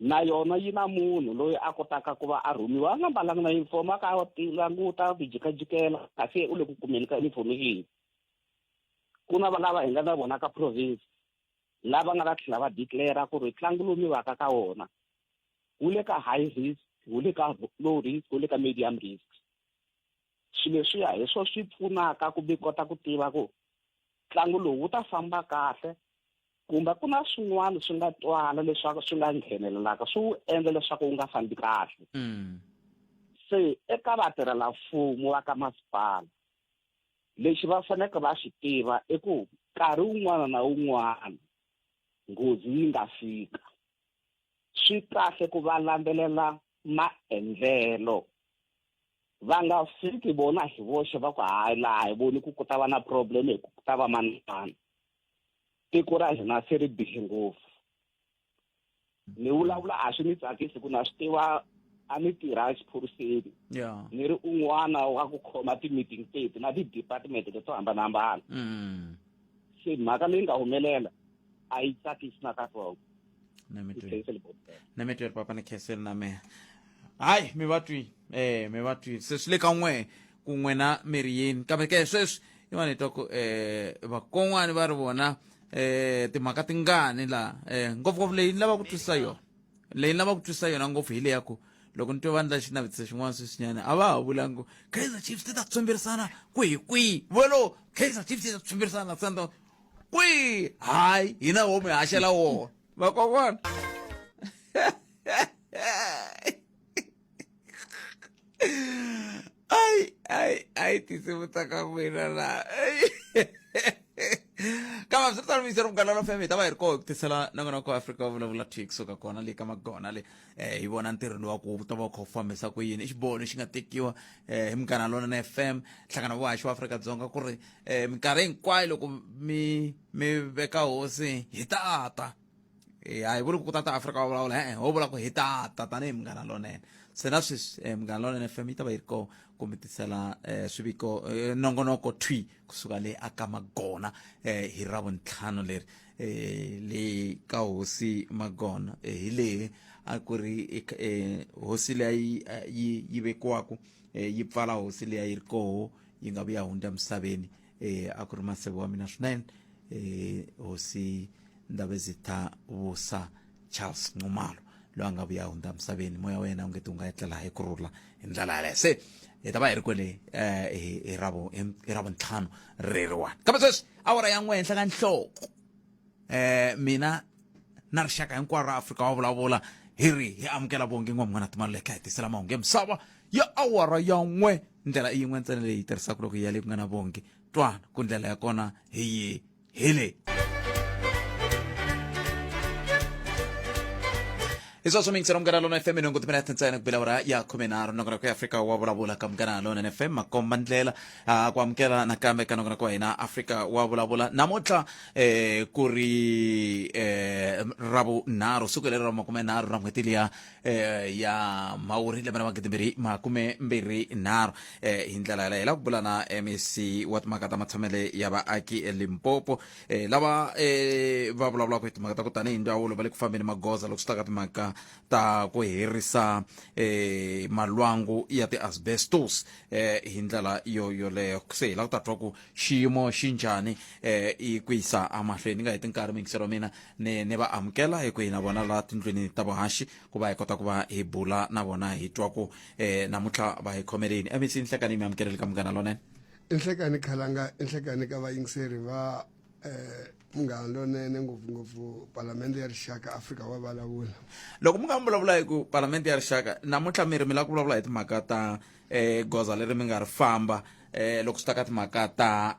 na yona yi na munhu loyi a kotaka ku va a rhumiwa a nga mbalanga na uniform a ka languta vijikajikela kasi u le ku kumeni ka information ku na lava hi nga na vona ka province lava nga ta tlhela va declare ku ri ntlangu lowu mi vaka ka wona wu le ka high risk wu le ka low risk wu le ka medium risk swilo leswiya hi swo swi pfunaka ku mi kota ku tiva ku ntlangu lowu wu ta famba kahle kumbe ku na swin'wana swi nga twala leswaku swi nga nghenelelaka swi wu endla leswaku wu nga fambi kahle se eka vatirhela mfumo va ka masipala lexi va faneleke va xi tiva i ku nkarhi wun'wana na wun'wana nghozi yi nga fika swi kahle ku va landzelela maendlelo va nga fiki vona hi voxe va ku hayi laha hi voni ku ta va na problem hi ku ta va manana tiko ra hina se ri bihe ngopfu ni vulavula a swi ni tsakisi ku na swi tiva a ni tirha exiphoriseni ni ri un'wana wa ku khoma ti-meeting teti na ti-department to hambanahambana se mhaka leyi nga humelela a yi tsakisi na katsongo na mi twi papa ni khenseli na mehe hayi mi va twi se swi le ka n'we ku n'we na miriyeni kambe ke sweswi i va ni twa ku vakon'wani va ri vona timhaka tingani laha ngopfungopfu leyi ni lava ku twisisa yona ngopfu hi leya ku loko ni twe va ndla xinavetiso xin'wana sweswinyana a va ha vulangi Kaizer Chiefs ti ta tshomberisana kwihi volo Kaizer Chiefs ti ta tshomberisana na Sundowns kwihi hayi hina wo mi haxela wona vakokwana ai tinsimu ta ka n'wina laha kama swi ri tani miyiseri mungalalo fm hi ta va hi ri koho hi ku tisela na n'wina ku Afrika wa vulavula twi kusuka kona le ka magona le hi vona ntirho lowa ku ta va kha wu fambisa ku yini i xiboho lexi nga tekiwa hi Munghana Lonene FM nhlangano vuhaxi wa Afrika-Dzonga ku ri minkarhi hinkwayo loko mi veka hosi hi ta hi vuli ku tata Afrika wa vulavula ho vula ku hi ta tanihi Munghana Lonene se na sweswi Munghana Lonene FM yi ta va yi ri koho ku mi tisela swiviko nongonoko twi kusuka le aka magona hi ravuntlhanu leri le ka hosi magona hi leyi a ku ri hosi leyi yi vekiwaku yi pfala hosi leyi yi ri koho yi nga vuya hundza misaveni a ku ri maseve wa mina swinene hosi Ndabezitha Vusa Charles Nxumalo loyi a nga vuya hundza misaveni moya wena u nge ti u nga etlela hi kurhula hi ndlela yaleyo se hi ta va hi ri kwele hi ravuntlhanu reriwani kambe sweswi awara ya n'we henhla ka nhloko mina na rixaka hinkwaro ra Afrika wa vulavula hi ri hi amukela vonge n'wamungana timaluleka hi tisela mahungu ya misava ya awara ya n'we ndlela i yin'we ntsena leyi hi tirhisaka loko hi ya le ku nga na vonge twana ku ndlela ya kona hi le Isso só me ensina Munghana Lonene FM nongo timena tensana kubela ya komenaro nongo kwa Afrika wa vulavula ka Munghana Lonene FM makomba ndlela kwa mkela na kambe kanongo kwa ina Afrika wa vulavula namotla ku ri rabu naro sukelero makume naro na mwetili ya mauri le bana magidibiri makume mbiri naro hindlela la kubula na MEC wat makata matsamele ya ba aki Limpopo lava va vulavula ku timhaka ta ku tani ndhawu lo bale ku fambeni magoza loko sitaka timhaka ta ku herisa malwangu ya ti asbestos hi ndlela yo leyo se la ku ta twa ku xiyimo xinjhani i ku yisa amahlweni nga heti nkarhi mingisero mina ne va amukela hi ku hina vona la tindlwini ta vuhaxi ku va hi kota ku va hi bula na vona hi twa ku namuntlha va hi khomeleni emisi nhlekani mi amukeleli ka Munghana Lonene inhlekani khalanga inhlekani ka vayingiseri va Munghana Lonene ngopfungopfu palamende ya rixaka Afrika wa vulavula loko mi nga vulavula hi ku palamende ya rixaka namuntlha mi ri mi la ku vulavula hi timhaka ta goza leri mi nga ri famba loko swi ta ka timhaka ta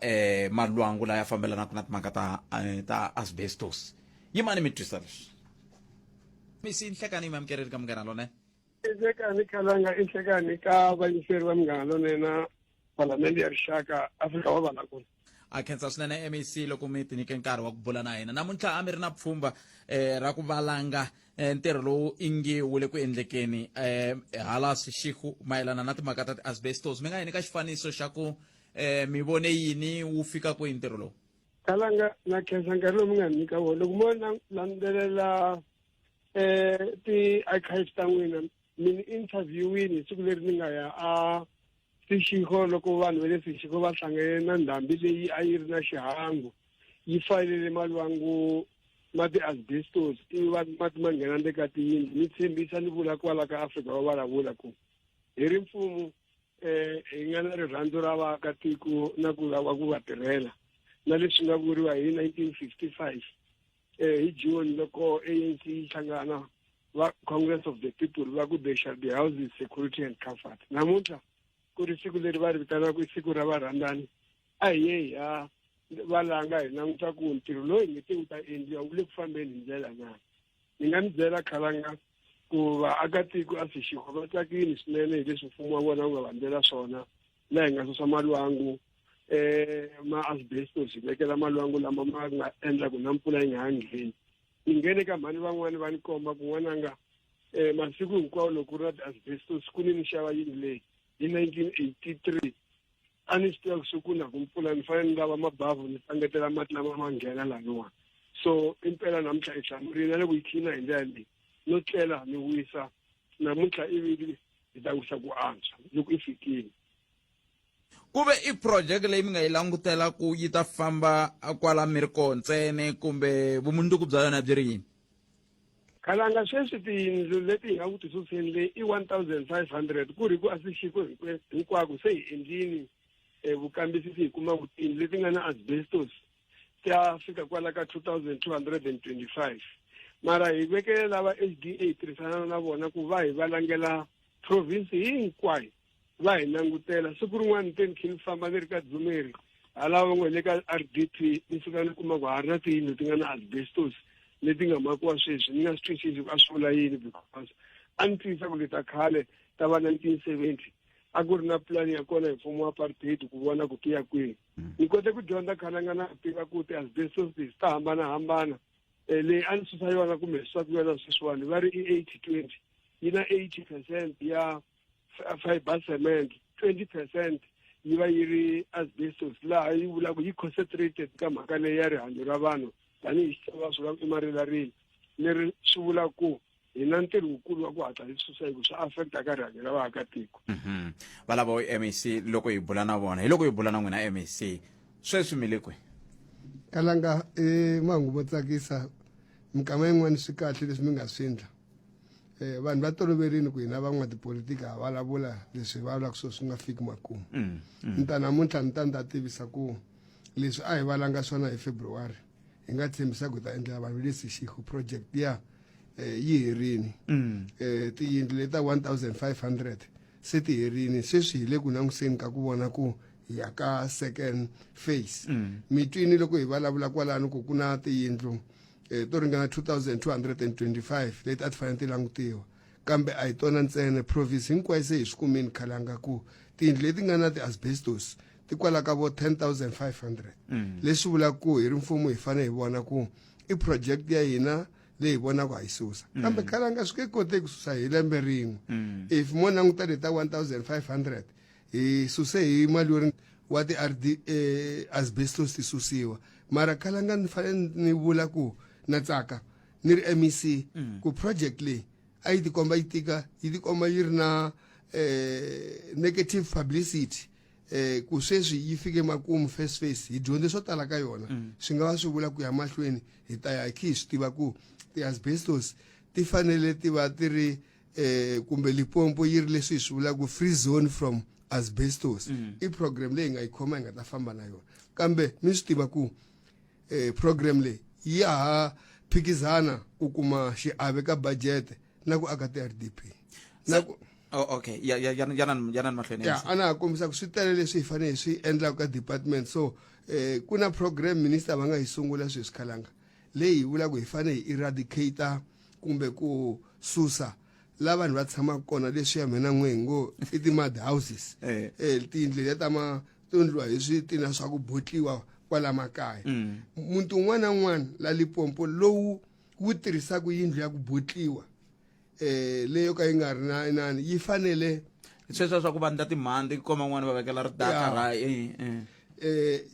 malwangu laya fambelanaka na timhaka ta asbestos yimani mi twisa leswi misi nhlekani mi amukeleli ka Munghana Lonene inhlekani khalanga inhlekani ka vayingiseri va Munghana Lonene na palamende ya rixaka Afrika wa vulavula a khensa swinene MEC loko mi tinyike nkarhi wa ku bula na hina namuntlha a mi ri na pfhumba ra ku valanga ntirho lowu ingi wu le ku endlekeni hala swixihu mayelana na timhaka ta ti-asbestos mi nga hi nyika xifaniso xa ku mi vone yini wu fika kwihi ntirho lowu khalanga na khensa nkarhi lowu mi nga nyika wona loko mo landzelela ti-archives ta n'wina mi ni interviewini siku leri ni nga ya a Sishiko loko vanhu va le Sishiko va hlangane na ndhambi leyi a yi ri na xihangu yi falele malwangu ma ti-asbestos ivi mati ma nghena le ka tiyindlu ni tshembisa ni vula kwala ka Afrika wa vulavula ku hi ri mfumo hi nga na rirhandzu ra vaakatiko na ku lava ku va tirhela na leswi nga vuriwa hi 1955 hi June loko ANC yi hlangana va Congress of the People va ku they shall be houses security and comfort namuntlha ku ri siku leri va ri vitanaka i siku ra varhandzani a hi ye ha valanga hi languta ku ntirho lowu hi nge te wu ta endliwa wu le ku fambeni hi ndlela na ni nga mi byela khalanga ku vaakatiko a Seshego va tsakile swinene hi leswi mfumo wa vona wu nga vandlela swona laha hi nga susa malwangu ma-asbestos hi vekela malwangu lama ma nga endla ku na mpfula yi nga ha ngheni ni nghene ka mhani van'wani va ni komba kun'wananga masiku hinkwawo loko ku ri na ti-asbestos ku ni xava yini leyi hi 1983 a ni swi tiva kusuku ku na ku mpfula ni fanele ni lava mabavhu ni tsangetela mati lama ma nghena laniwani so impela namuntlha hi hlamurile na loko hi khina hi ndlela leyi no tlela ni wisa namuntlha ivi hi ta wisa ku antswa loko i fikile kuve i project leyi mi nga yi langutela ku yi ta famba kwala mi ri kona ntsene kumbe vumundzuku bya yona byi ri yini khalanga sweswi tiyindlu leti hi nga ku tisuseni leyi i 1500 ku ri ku a Seshego hinkwako se hi endlini vukambisisi hi kuma ku tiyindlu leti nga na asbestos ti ya fika kwala ka 2225 mara hi vekele lava HDA tirhisana na vona ku va hi va langela province hinkwayo va hi langutela siku rin'wana ni ni famba ni ri ka Dzumeri hala va n'we le ka RDP ni fika ni kuma ku ha ri na tiyindlu ti nga na asbestos leti nga makiwa sweswi ni nga swi twisisi ku a swi vula yini because a ni twisisa ku leta khale ta va 1970 a ku ri na pulani ya kona hi mfumo wa apartheid ku vona ku ti ya kwihi ni kote ku dyondza khalanga na tiva ku ti-asbestos ti ta hambanahambana leyi a ni susa yona kumbe swisaka yona sweswiwani va ri i 80-20 yi na 80% ya fiber cement 20% yi va yi ri asbestos laha yi vulaka yi concentrated ka mhaka leyi ya rihanyo ra vanhu tanihi xitsonga swi vula i marilarile leri swi vula ku hi na ntirho wukulu wa ku hatla hi susa hi ku swi affecta ka rihanyo ra vaakatiko valavo MEC loko hi bula na vona hi loko hi bula na n'wina MEC sweswi mi le kwihi kalanga mahungu mo tsakisa minkama yin'wana swi kahle leswi mi nga swi endla vanhu va toloverini ku hina van'watipolitiki ha vulavula leswi va vulaka swo swi nga fiki makumu ni ta namuntlha ni ta ni ta tivisa ku leswi a hi valanga swona hi February hi nga tshembisa ku ta endlela vanhu le Seshego project ya yi herini tiyindlu leta 1500 se ti herini sweswi hi le ku langutiseni ka ku vona ku hi ya ka second phase mitwini loko hi vulavula kwalano ku ku na tiyindlu to ringana 2225 leti a ti fanele ti langutiwa kambe a hi tona ntsena province hinkwayo se hi swi kumeni khalanga ku tiyindlu leti nga na ti-asbestos ti kwala ka vo 10,500 leswi vulaka ku hi ri mfumo hi fanele hi vona ku i project ya hina leyi vonaka ha yi susa kambe khalanga swi nge koti ku susa hi lembe rin'we if mo languta leta 1500 hi suse hi mali yo wa asbestos ti susiwa mara khalanga ni fanele ni vula ku na tsaka ni ri MEC ku project leyi a yi tikomba yi tika yi tikomba yi ri na negative publicity ku sweswi yi fike makumu first phase hi dyondze swo tala ka yona swi nga va swi vula ku ya mahlweni hi ta ya hi khi hi swi tiva ku ti-asbestos ti fanele ti va ti ri kumbe Limpopo yi ri leswi hi swi vulaka free zone from asbestos i program leyi nga yi khoma hi nga ta famba na yona kambe mi swi tiva ku program leyi ya ha phikizana ku kuma xiave ka budget na ku aka ti-RDP na ku okay yana mahlweni ya ana ha kombisa ku swi tele leswi hi fanele hi swi endlaka ka department so ku na program minister va nga hi sungula sweswi khalanga leyi hi vulaka hi fanele hi eradicate kumbe ku susa la vanhu va tshamaka kona leswi ya mina n'we hi ngo i ti-mud houses tiyindlu leta to ndliwa hi switina swa ku botliwa kwala makaya muti un'wana na un'wana la Limpopo lowu wu tirhisaka yindlu ya ku botliwa leyo ka yi nga ri na inani yi fanele sweswo swa ku vandla timhandzi koma n'wana va vekela ridaka ra hi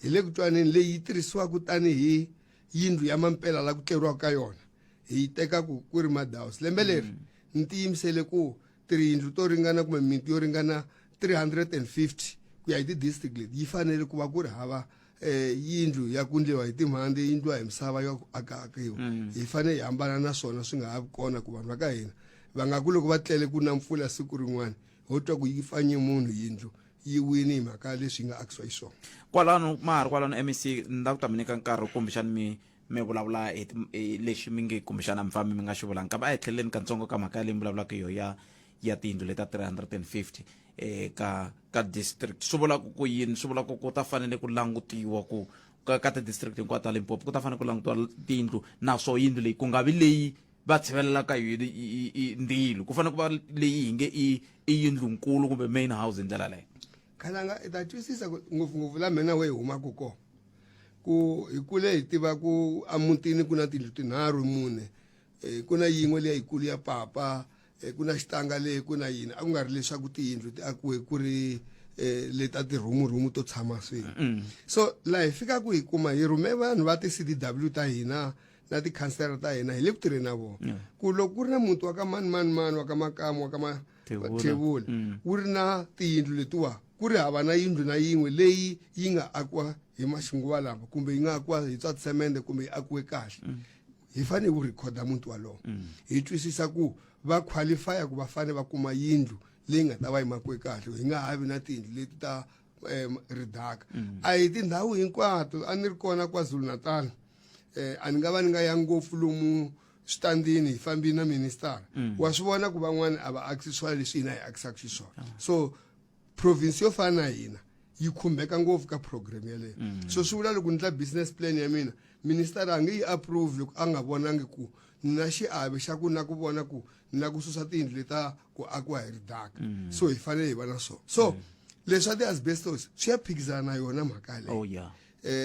le ku twaneni leyi yi tirhisiwaka tanihi yindlu ya mampela la ku tleriwaka ka yona hi yi teka ku ri mud house lembe leri ni tiyimisele ku tiyindlu to ringana kumbe miti yo ringana 350 ku ya hi ti-district leti yi fanele ku va ku ri hava yindlu ya ku ndliwa hi timhandzi yi ndliwa hi misava yo akakiwa hi fanele hi hambana na swona swi nga ha kona ku vanhu va ka hina va nga ku loko va tlele ku na mpfula siku rin'wana ho twa ku yi fanye munhu yindlu yi wini hi mhaka leswi yi nga akisiwa hi swona kwalano ma ha ri kwalano MEC ni ta ku ta mi nyika nkarhi kumbexani mi vulavula hi lexi mi nge kumbexana mfambi mi nga xi vulangi kambe a hi tlheleni katsongo ka mhaka leyi mi vulavulaka yo ya tiyindlu leta 350 ka district swi vulaka ku yini swi vulaka ku ta fanele ku langutiwa ku ka ti-district hinkwato ta Limpopo ku ta fanele ku langutiwa tiyindlu naswo yindlu leyi ku nga vi leyi va tshevelela ka yini ndilo ku fanele ku va leyi hi nge i yindlu nkulu kumbe main house hi ndlela leyo khalanga i ta twisisa ngopfungopfu la mina we humaka kona ku hi kule hi tiva ku amutini ku na tindlu tinharhu mune ku na yin'we leyi yikulu ya papa ku na xitanga leyi ku na yini a ku nga ri leswaku tiyindlu ti akiwe ku ri leta ti-room to tshama swin'we so laha hi fikaku hi kuma hi rhume vanhu va ti-CDW ta hina na tikhansela ta hina hi le ku tirheni na vona ku loko ku ri na muti wa ka mani wa ka Makamu wa ka Thebula wu ri na tiyindlu letiwa ku ri hava na yindlu na yin'we leyi yi nga akiwa hi maxinguva lama kumbe yi nga akiwa hi twa tsemende kumbe yi akiwe kahle hi fanele wu rhikhoda muti walowo hi twisisa ku va qualifya ku va fanele va kuma yindlu leyi nga ta va yimakiwe kahle hi nga havi na tiyindlu leti ta ridaka a hi tindhawu hinkwato a ni ri kona KwaZulu-Natal a ni nga va ni nga ya ngopfu lomu switandini hi fambini na ministara wa swi vona ku van'wana a va akisi swona leswi hina hi akisaka xiswona so province yo fana na hina yi khumbeka ngopfu ka program yaleyo so swi vula loko ni tla business plan ya mina ministara a nge yi approve loko a nga vonangi ku ni na xiave xa ku na ku vona ku ni na ku susa tiyindlu leta ku akiwa hi ridaka so hi fanele hi va na swona so leswi swa ti-asbestos swi ya phikizana na yona mhaka leyo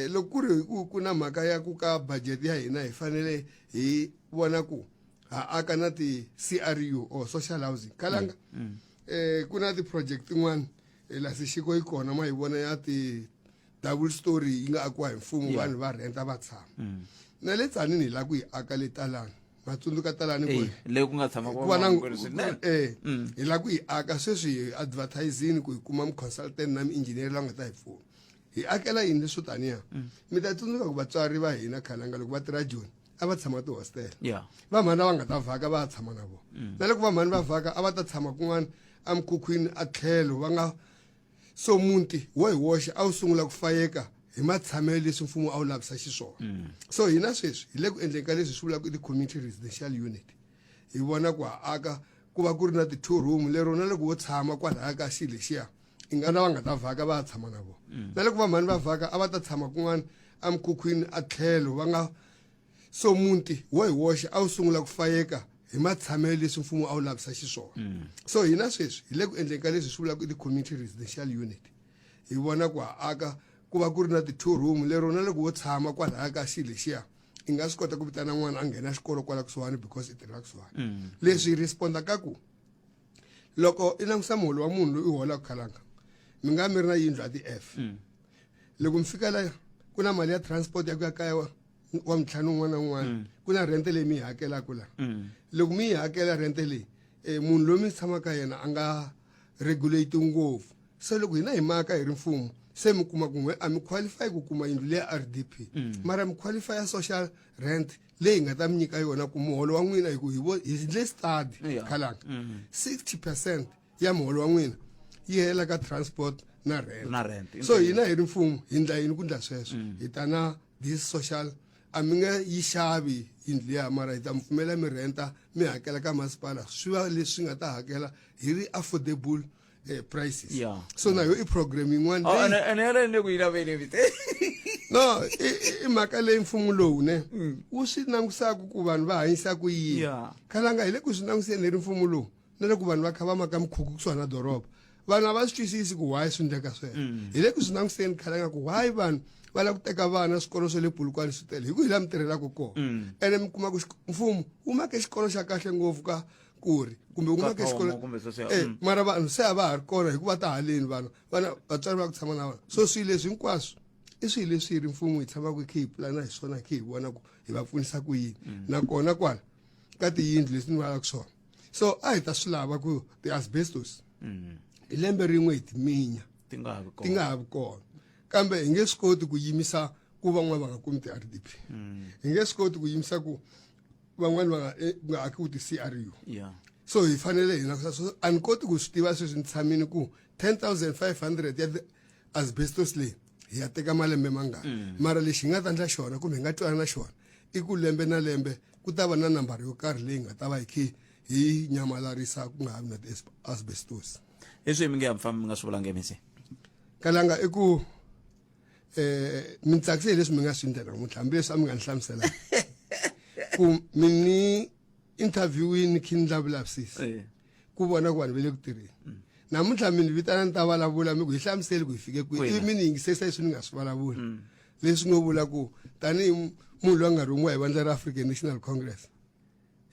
loko ku ri ku na mhaka ya ku ka budget ya hina hi fanele hi vona ku ha aka na ti-CRU or social housing khalanga ku na ti-project tin'wana la sixiko yi kona ma hi vona ya ti-double story yi nga akiwa hi mfumo vanhu va renta va tshama na le tsanini hi la ku hi aka le talani matsundzuka talani leyi ku nga tshama hi la ku hi aka sweswi hi advertisini ku hi kuma mi-consultant na mi-engineer la nga ta hi pfuna hi akela yini leswo taniya mi ta tsundzuka ku vatswari va hina khalanga loko va tirha joni a va tshama tihostela va mhani va nga ta vhaka va ya tshama na vona na loko va mhani va vhaka a va ta tshama kun'wana amikhukhwini a tlhelo va nga so muti wo hi woxe a wu sungula ku fayeka hi matshamelo leswi mfumo a wu lavisa xiswona so hina sweswi hi le ku endleni ka leswi swi vulaka ti-community residential unit hi vona ku ha aka ku va ku ri na ti-two room lero na loko wo tshama kwalaya ka xilo lexiya i nga na va nga ta vhaka va ya tshama na vona na loko va mhani va vhaka a va ta tshama kun'wana amikhukhwini a tlhelo va nga so muti wo hi woxe a wu sungula ku fayeka hi matshamelo leswi mfumo a wu lavisa xiswona so hina sweswi hi le ku endleni ka leswi swi vulaka ti-community residential unit hi vona ku ha aka ku va ku ri na ti-two room lero na loko wo tshama kwalaya ka xilo lexiya i nga swi kota ku vitana n'wana a nghena xikolo kwala kusuhani because i tirha kusuhani leswi hi responda ka ku loko i langusa muholo wa munhu loyi i holaka khalanga mi nga mi ri na yindlu a ti-F loko mi fika laya ku na mali ya transport ya ku ya kaya wa mitlhanu un'wana na un'wana ku na rente leyi mi yi hakelaka la loko mi yi hakela rente leyi munhu loyi mi tshamaka yena a nga regulate ngopfu se loko hina hi maka hi ri mfumo se mi kuma ku a mi qualify ku kuma yindlu leya RDP mara mi qualify ya social rent leyi nga ta mi nyika yona ku muholo wa n'wina hi ku hi le study khalanga 60% ya muholo wa n'wina yi hela ka transport na rent so hina hi ri mfumo hi ndla yini ku ndla sweswo hi ta na this social a mi nge yi xavi yindlu liya mara hi ta mi pfumela mi renta mi hakela ka masipala swi va leswi nga ta hakela hi ri affordable prices so na yo i program yin'wana no i mhaka leyi mfumo lowu ne wu swi langusaku ku vanhu va hanyisaku yini khalanga hi le ku swi languseni hi ri mfumo lowu na loko vanhu va kha va maka mikhukhu kusuhana na doroba vanhu a va swi twisisi ku why swi endleka sweswo hi le ku swi languseni khalanga ku why vanhu va lava ku teka vana swikolo swa le Polokwane swi tele hi ku hi la mi tirhelaka kona ene mi kuma ku mfumo wu make xikolo xa kahle ngopfu ka kuri kumbe wu make xikolo mara vanhu se a va ha ri kona hikuva ta haleni vana vatswari va ku tshama na vana so swilo leswi hinkwaswo i swilo leswi hi ri mfumo hi tshamaka hi khe hi pulana hi swona khe hi vona ku hi va pfunisa ku yini nakona kwala ka tiyindlu leswi ni valaka swona so a hi ta swi lava ku ti-asbestos hi lembe rin'we hi timinya ti nga ha vi kona kambe hi nge swi koti ku yimisa ku van'wana va nga kumi ti-RDP hi nge swi koti ku yimisa ku van'wana va nga akiwi ti-CRU so hi fanele hina so a ni koti ku swi tiva sweswi ni tshamini ku 10,500 ya ti-asbestos leyi hi ya teka malembe mangani mara lexi hi nga ta endla xona kumbe hi nga twana na xona i ku lembe na lembe ku ta va na nambara yo karhi leyi nga ta va hi khe hi nyamalarisa ku nga ha vi na ti-asbestos leswi mi nge hamfambi mi nga swi vulanga mc kalanga i ku mi tsakise hi leswi mi nga swi ndlela namuntlha hambileswi a mi nga ni hlamusela ku mi ni interviewini kindlavulavisisi ku vona ku vanhu va le ku tirheni namuntlha mi ni vitana ni ta vulavula mi ku hi hlamuseli ku hi fike kwihi ivi mi ni yingisesa leswi ni nga swi vulavula leswi ngo vula ku tanihi munhu loyi a nga rhumiwa hi vandla ra African National Congress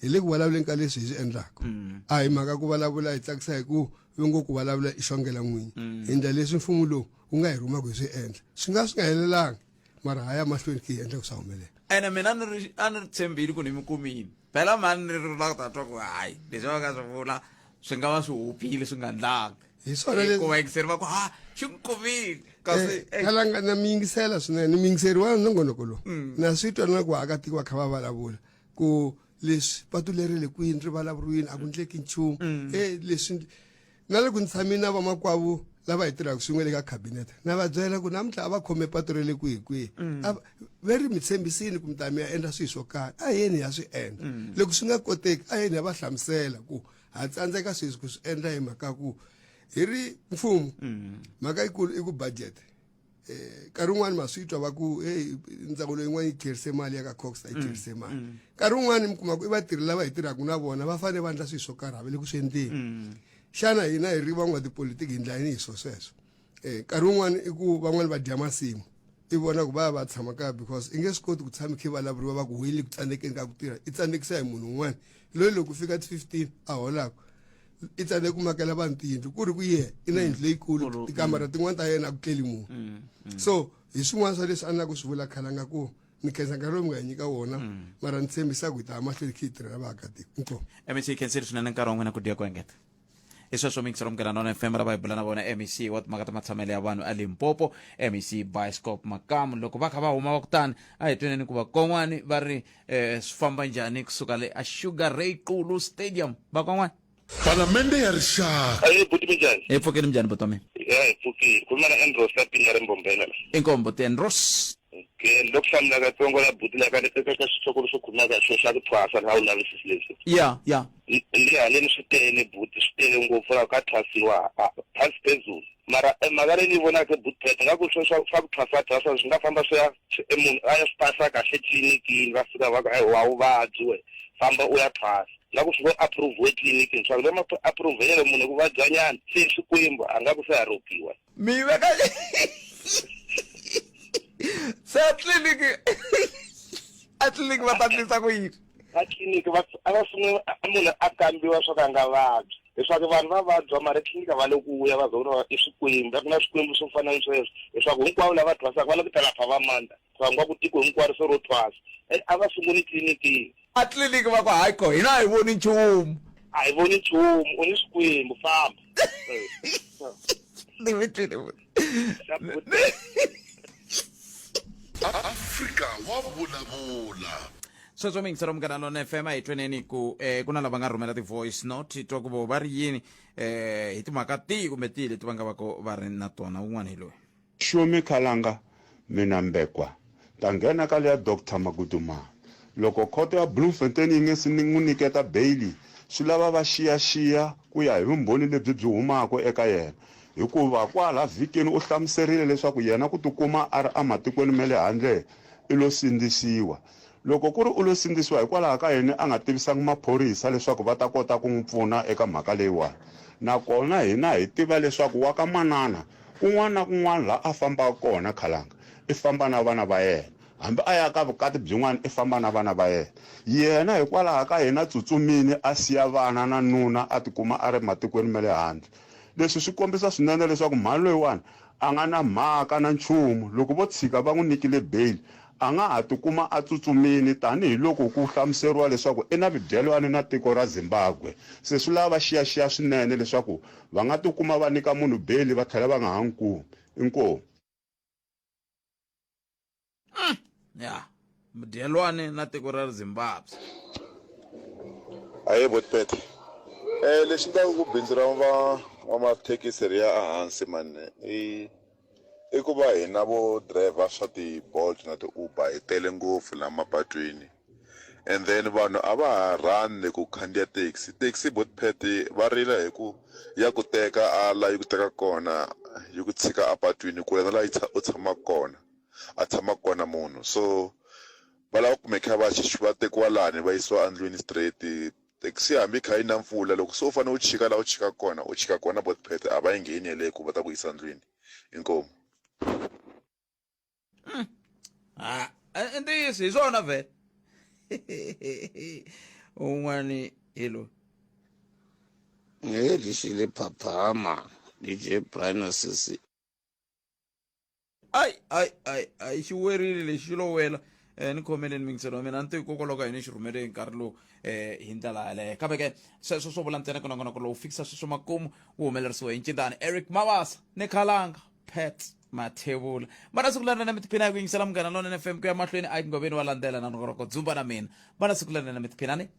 hi le ku vulavuleni ka leswi hi swi endlaka a hi mhaka ku vulavula hi tsakisa hi ku ve ngo ku vulavula i xongela n'winyi hi ndlela leswi mfumo lowu wu nga hi rhumaka hi swi endla swi nga helelangi mara haya mahlweni ki hi endla ku swa humelela ene mina a ni ri tshembile ku ni mi kumini phela mani ni ri la ku ta twa ku hayi leswi va nga swi vula swi nga va swi hupile swi nga ndlanga hi swona ku vayingiseri va ku xi n'wi kumile kasi kalanga na mi yingisela swinene mi yingiseri wa nongonoko lowu na swi twa na ku vaakatiko va kha va vulavula ku leswi patu leri le kwini ri vulavuriwini a ku ndleki nchumu leswi na loko ni tshamini na vamakwavo lava hi tirhaka swin'we le ka cabinet na va byela ku namuntlha a va khome patu ra le kwihi ve ri mi tshembisini ku mi ta mi ya endla swilo swo karhi a yeni ya swi endla loko swi nga koteki a yeni ya va hlamusela ku ha tsandzeka sweswi ku swi endla hi mhaka ku hi ri mfumo mhaka yikulu i ku budget nkarhi wun'wani ma swi twa va ku ndzawulo yin'wana yi tlherise mali ya ka cox a yi tlherise mali nkarhi wun'wani mi kuma ku i vatirhi lava hi tirhaka na vona va fanele va endla swilo swo karhi va le ku swi endleni xana hina hi ri van'watipolitiki hi ndla yini hi swo sweswo nkarhi wun'wani i ku van'wani va dya masimu i vona ku va ya va tshama kaya because i nge swi koti ku tshama khe vulavuriwa va ku hoyile ku tsandzekeni ka ku tirha i tsandzekisa hi munhu un'wana loyi loko ku fika ti-15 a holaka i tsandzeke ku makela vanhu tiyindlu ku ri ku yehe i na yindlu leyikulu tikamara tin'wana ta yena a ku tleli munhu so hi swin'wana swa leswi a ni la ku swi vula khale nga ku ni khensa nkarhi lowu mi nga hi nyika wona mara ni tshembisa ku hi ta ya mahlweni khe hi tirhela vaakatiko inkomu MEC khenseli swinene nkarhi wa n'wina ku diya ku engeta i sweswo mixer omkela nona FM ra va hi bula na vona MEC wa timhaka ta matshamelo ya vanhu a Limpopo MEC Bioskop Makamu loko va kha va huma va kutani a hi tweneni ku va kon'wani va ri swi famba njhani kusuka le a Sugar Ray Xulu Stadium va kon'wani Palamende ya rixaka buti minjani hi pfukeni njhani buti wa mina hi pfukile ku na Andros ta pina ri mbombela inkombo ti-Andros loko hlamula katsongo la buti la ka eka xitokolo xo khumaka xo xa ku thwasa na lavisisi leswi ya ndi haleni swi tele buti swi tele ngopfu la ka thwasiwa phasi phezulu mara mhaka leyi ni vonaka buti pet nga ku swa ku thwasa swi nga famba swi ya munhu a ya swi pasa kahle tliliniki va fika va ku wa vuvabyi we famba u ya thwasa la ku swi approve etliliniki swa ku ma approve munhu ku vabyanyana se swikwembu a nga ku se haropiwa mi veka se atliliniki va tatlisa ku yini atliliniki a va sungula munhu a kambiwa swo ka nga vabyi leswaku vanhu va vabya mara tliliniki va le ku ya va zona i swikwembu ku na swikwembu swo fana ni sweswo leswaku hinkwavo lava thwasaka va le ku tala pha va mandla va nga ku tiko hinkwaro se ro thwasa a va sunguli tliliniki atliliniki va ku hayi ko hina a hi voni nchumu a hi voni nchumu u ni swikwembu famba ni vitwile Afrika wa vulavula sweswo mixer omkela nona FM hi tweneni ku na lava nga rhumela ti-voice note twa ku vo va ri yini hi timhaka tihi kumbe tihi leti va nga va ku va ri na tona wun'wana hi loyi Shomi Khalanga mina Mbekwa ta nghena ka leya Dr Magudumana loko khoto ya Bloemfontein yi nge si n'wi nyiketa bail swi lava va xiyaxiya ku ya hi vumbhoni lebyi byi humaka eka yena hikuva kwala vhikini u hlamuserile leswaku yena ku tikuma a ri ematikweni ma le handle i lo sindzisiwa loko ku ri u lo sindzisiwa hikwalaho ka yena a nga tivisanga maphorisa leswaku va ta kota ku n'wi pfuna eka mhaka leyiwani nakona hina hi tiva leswaku wa ka manana kun'wana na kun'wana laha a fambaka kona Khalanga i famba na vana va yena hambi a ya ka vukati byin'wana i famba na vana va yena hikwalaho ka yena tsutsumini a siya vana na nuna a tikuma a ri matikweni ma le handle leswi swi kombisa swinene leswaku mhani loyiwani a nga na mhaka na nchumu loko vo tshika va n'wi nyikile bail a nga ha tikuma a tsutsumini tanihiloko ku hlamuseriwa leswaku i na vidyelwani na tiko ra Zimbabwe se swi lava xiyaxiya swinene leswaku va nga tikuma va nyika munhu bail va tlhela va nga ha nkumi inkomu ya mudyelwani na tiko ra Zimbabwe aye botpet lexi nga ku bindzu ra wa mathekisi ri ya ehansi mani i ku va hina vo driver swa ti-Bolt na ti-Uber hi tele ngopfu la mapatwini and then vanhu a va ha rani ku khandziya taxi botpet va rila hi ku ya ku teka ala yi ku teka kona yi ku tshika apatwini ku na la u tshama kona a tshama kona munhu so va lava ku kumeka va va tekiwa lani va yisiwa andlwini straight taxi hambi kha yi na mpfula loko so u fanele u chika laha u chika kona botpet a va yi ngheni yeleyo ku va ta ku yisa ndlwini inkomu ntiyiso hi swona vhele un'wani hi loyi lexi le phaphama DJ Brian Sisi ai xi werile lexi xi lo wela ni khomeleni mingiselo wa mina a ni tivi kokwalaho ka yini xi rhumele hi nkarhi lowu hi ndlela yaleyo kambe ke sweswo swo vula ntsena ku nongonoko lowu fikisa sweswo makumu wu humelerisiwe hi ncintani Eric Mavasa ni khalanga Pat Mathebula bana siku lana na mitiphina ku yingisela munghana lonene FM ku ya mahlweni a yi ngoveni wa landzela na nongonoko dzumba na mina bana siku lana na mitiphina ni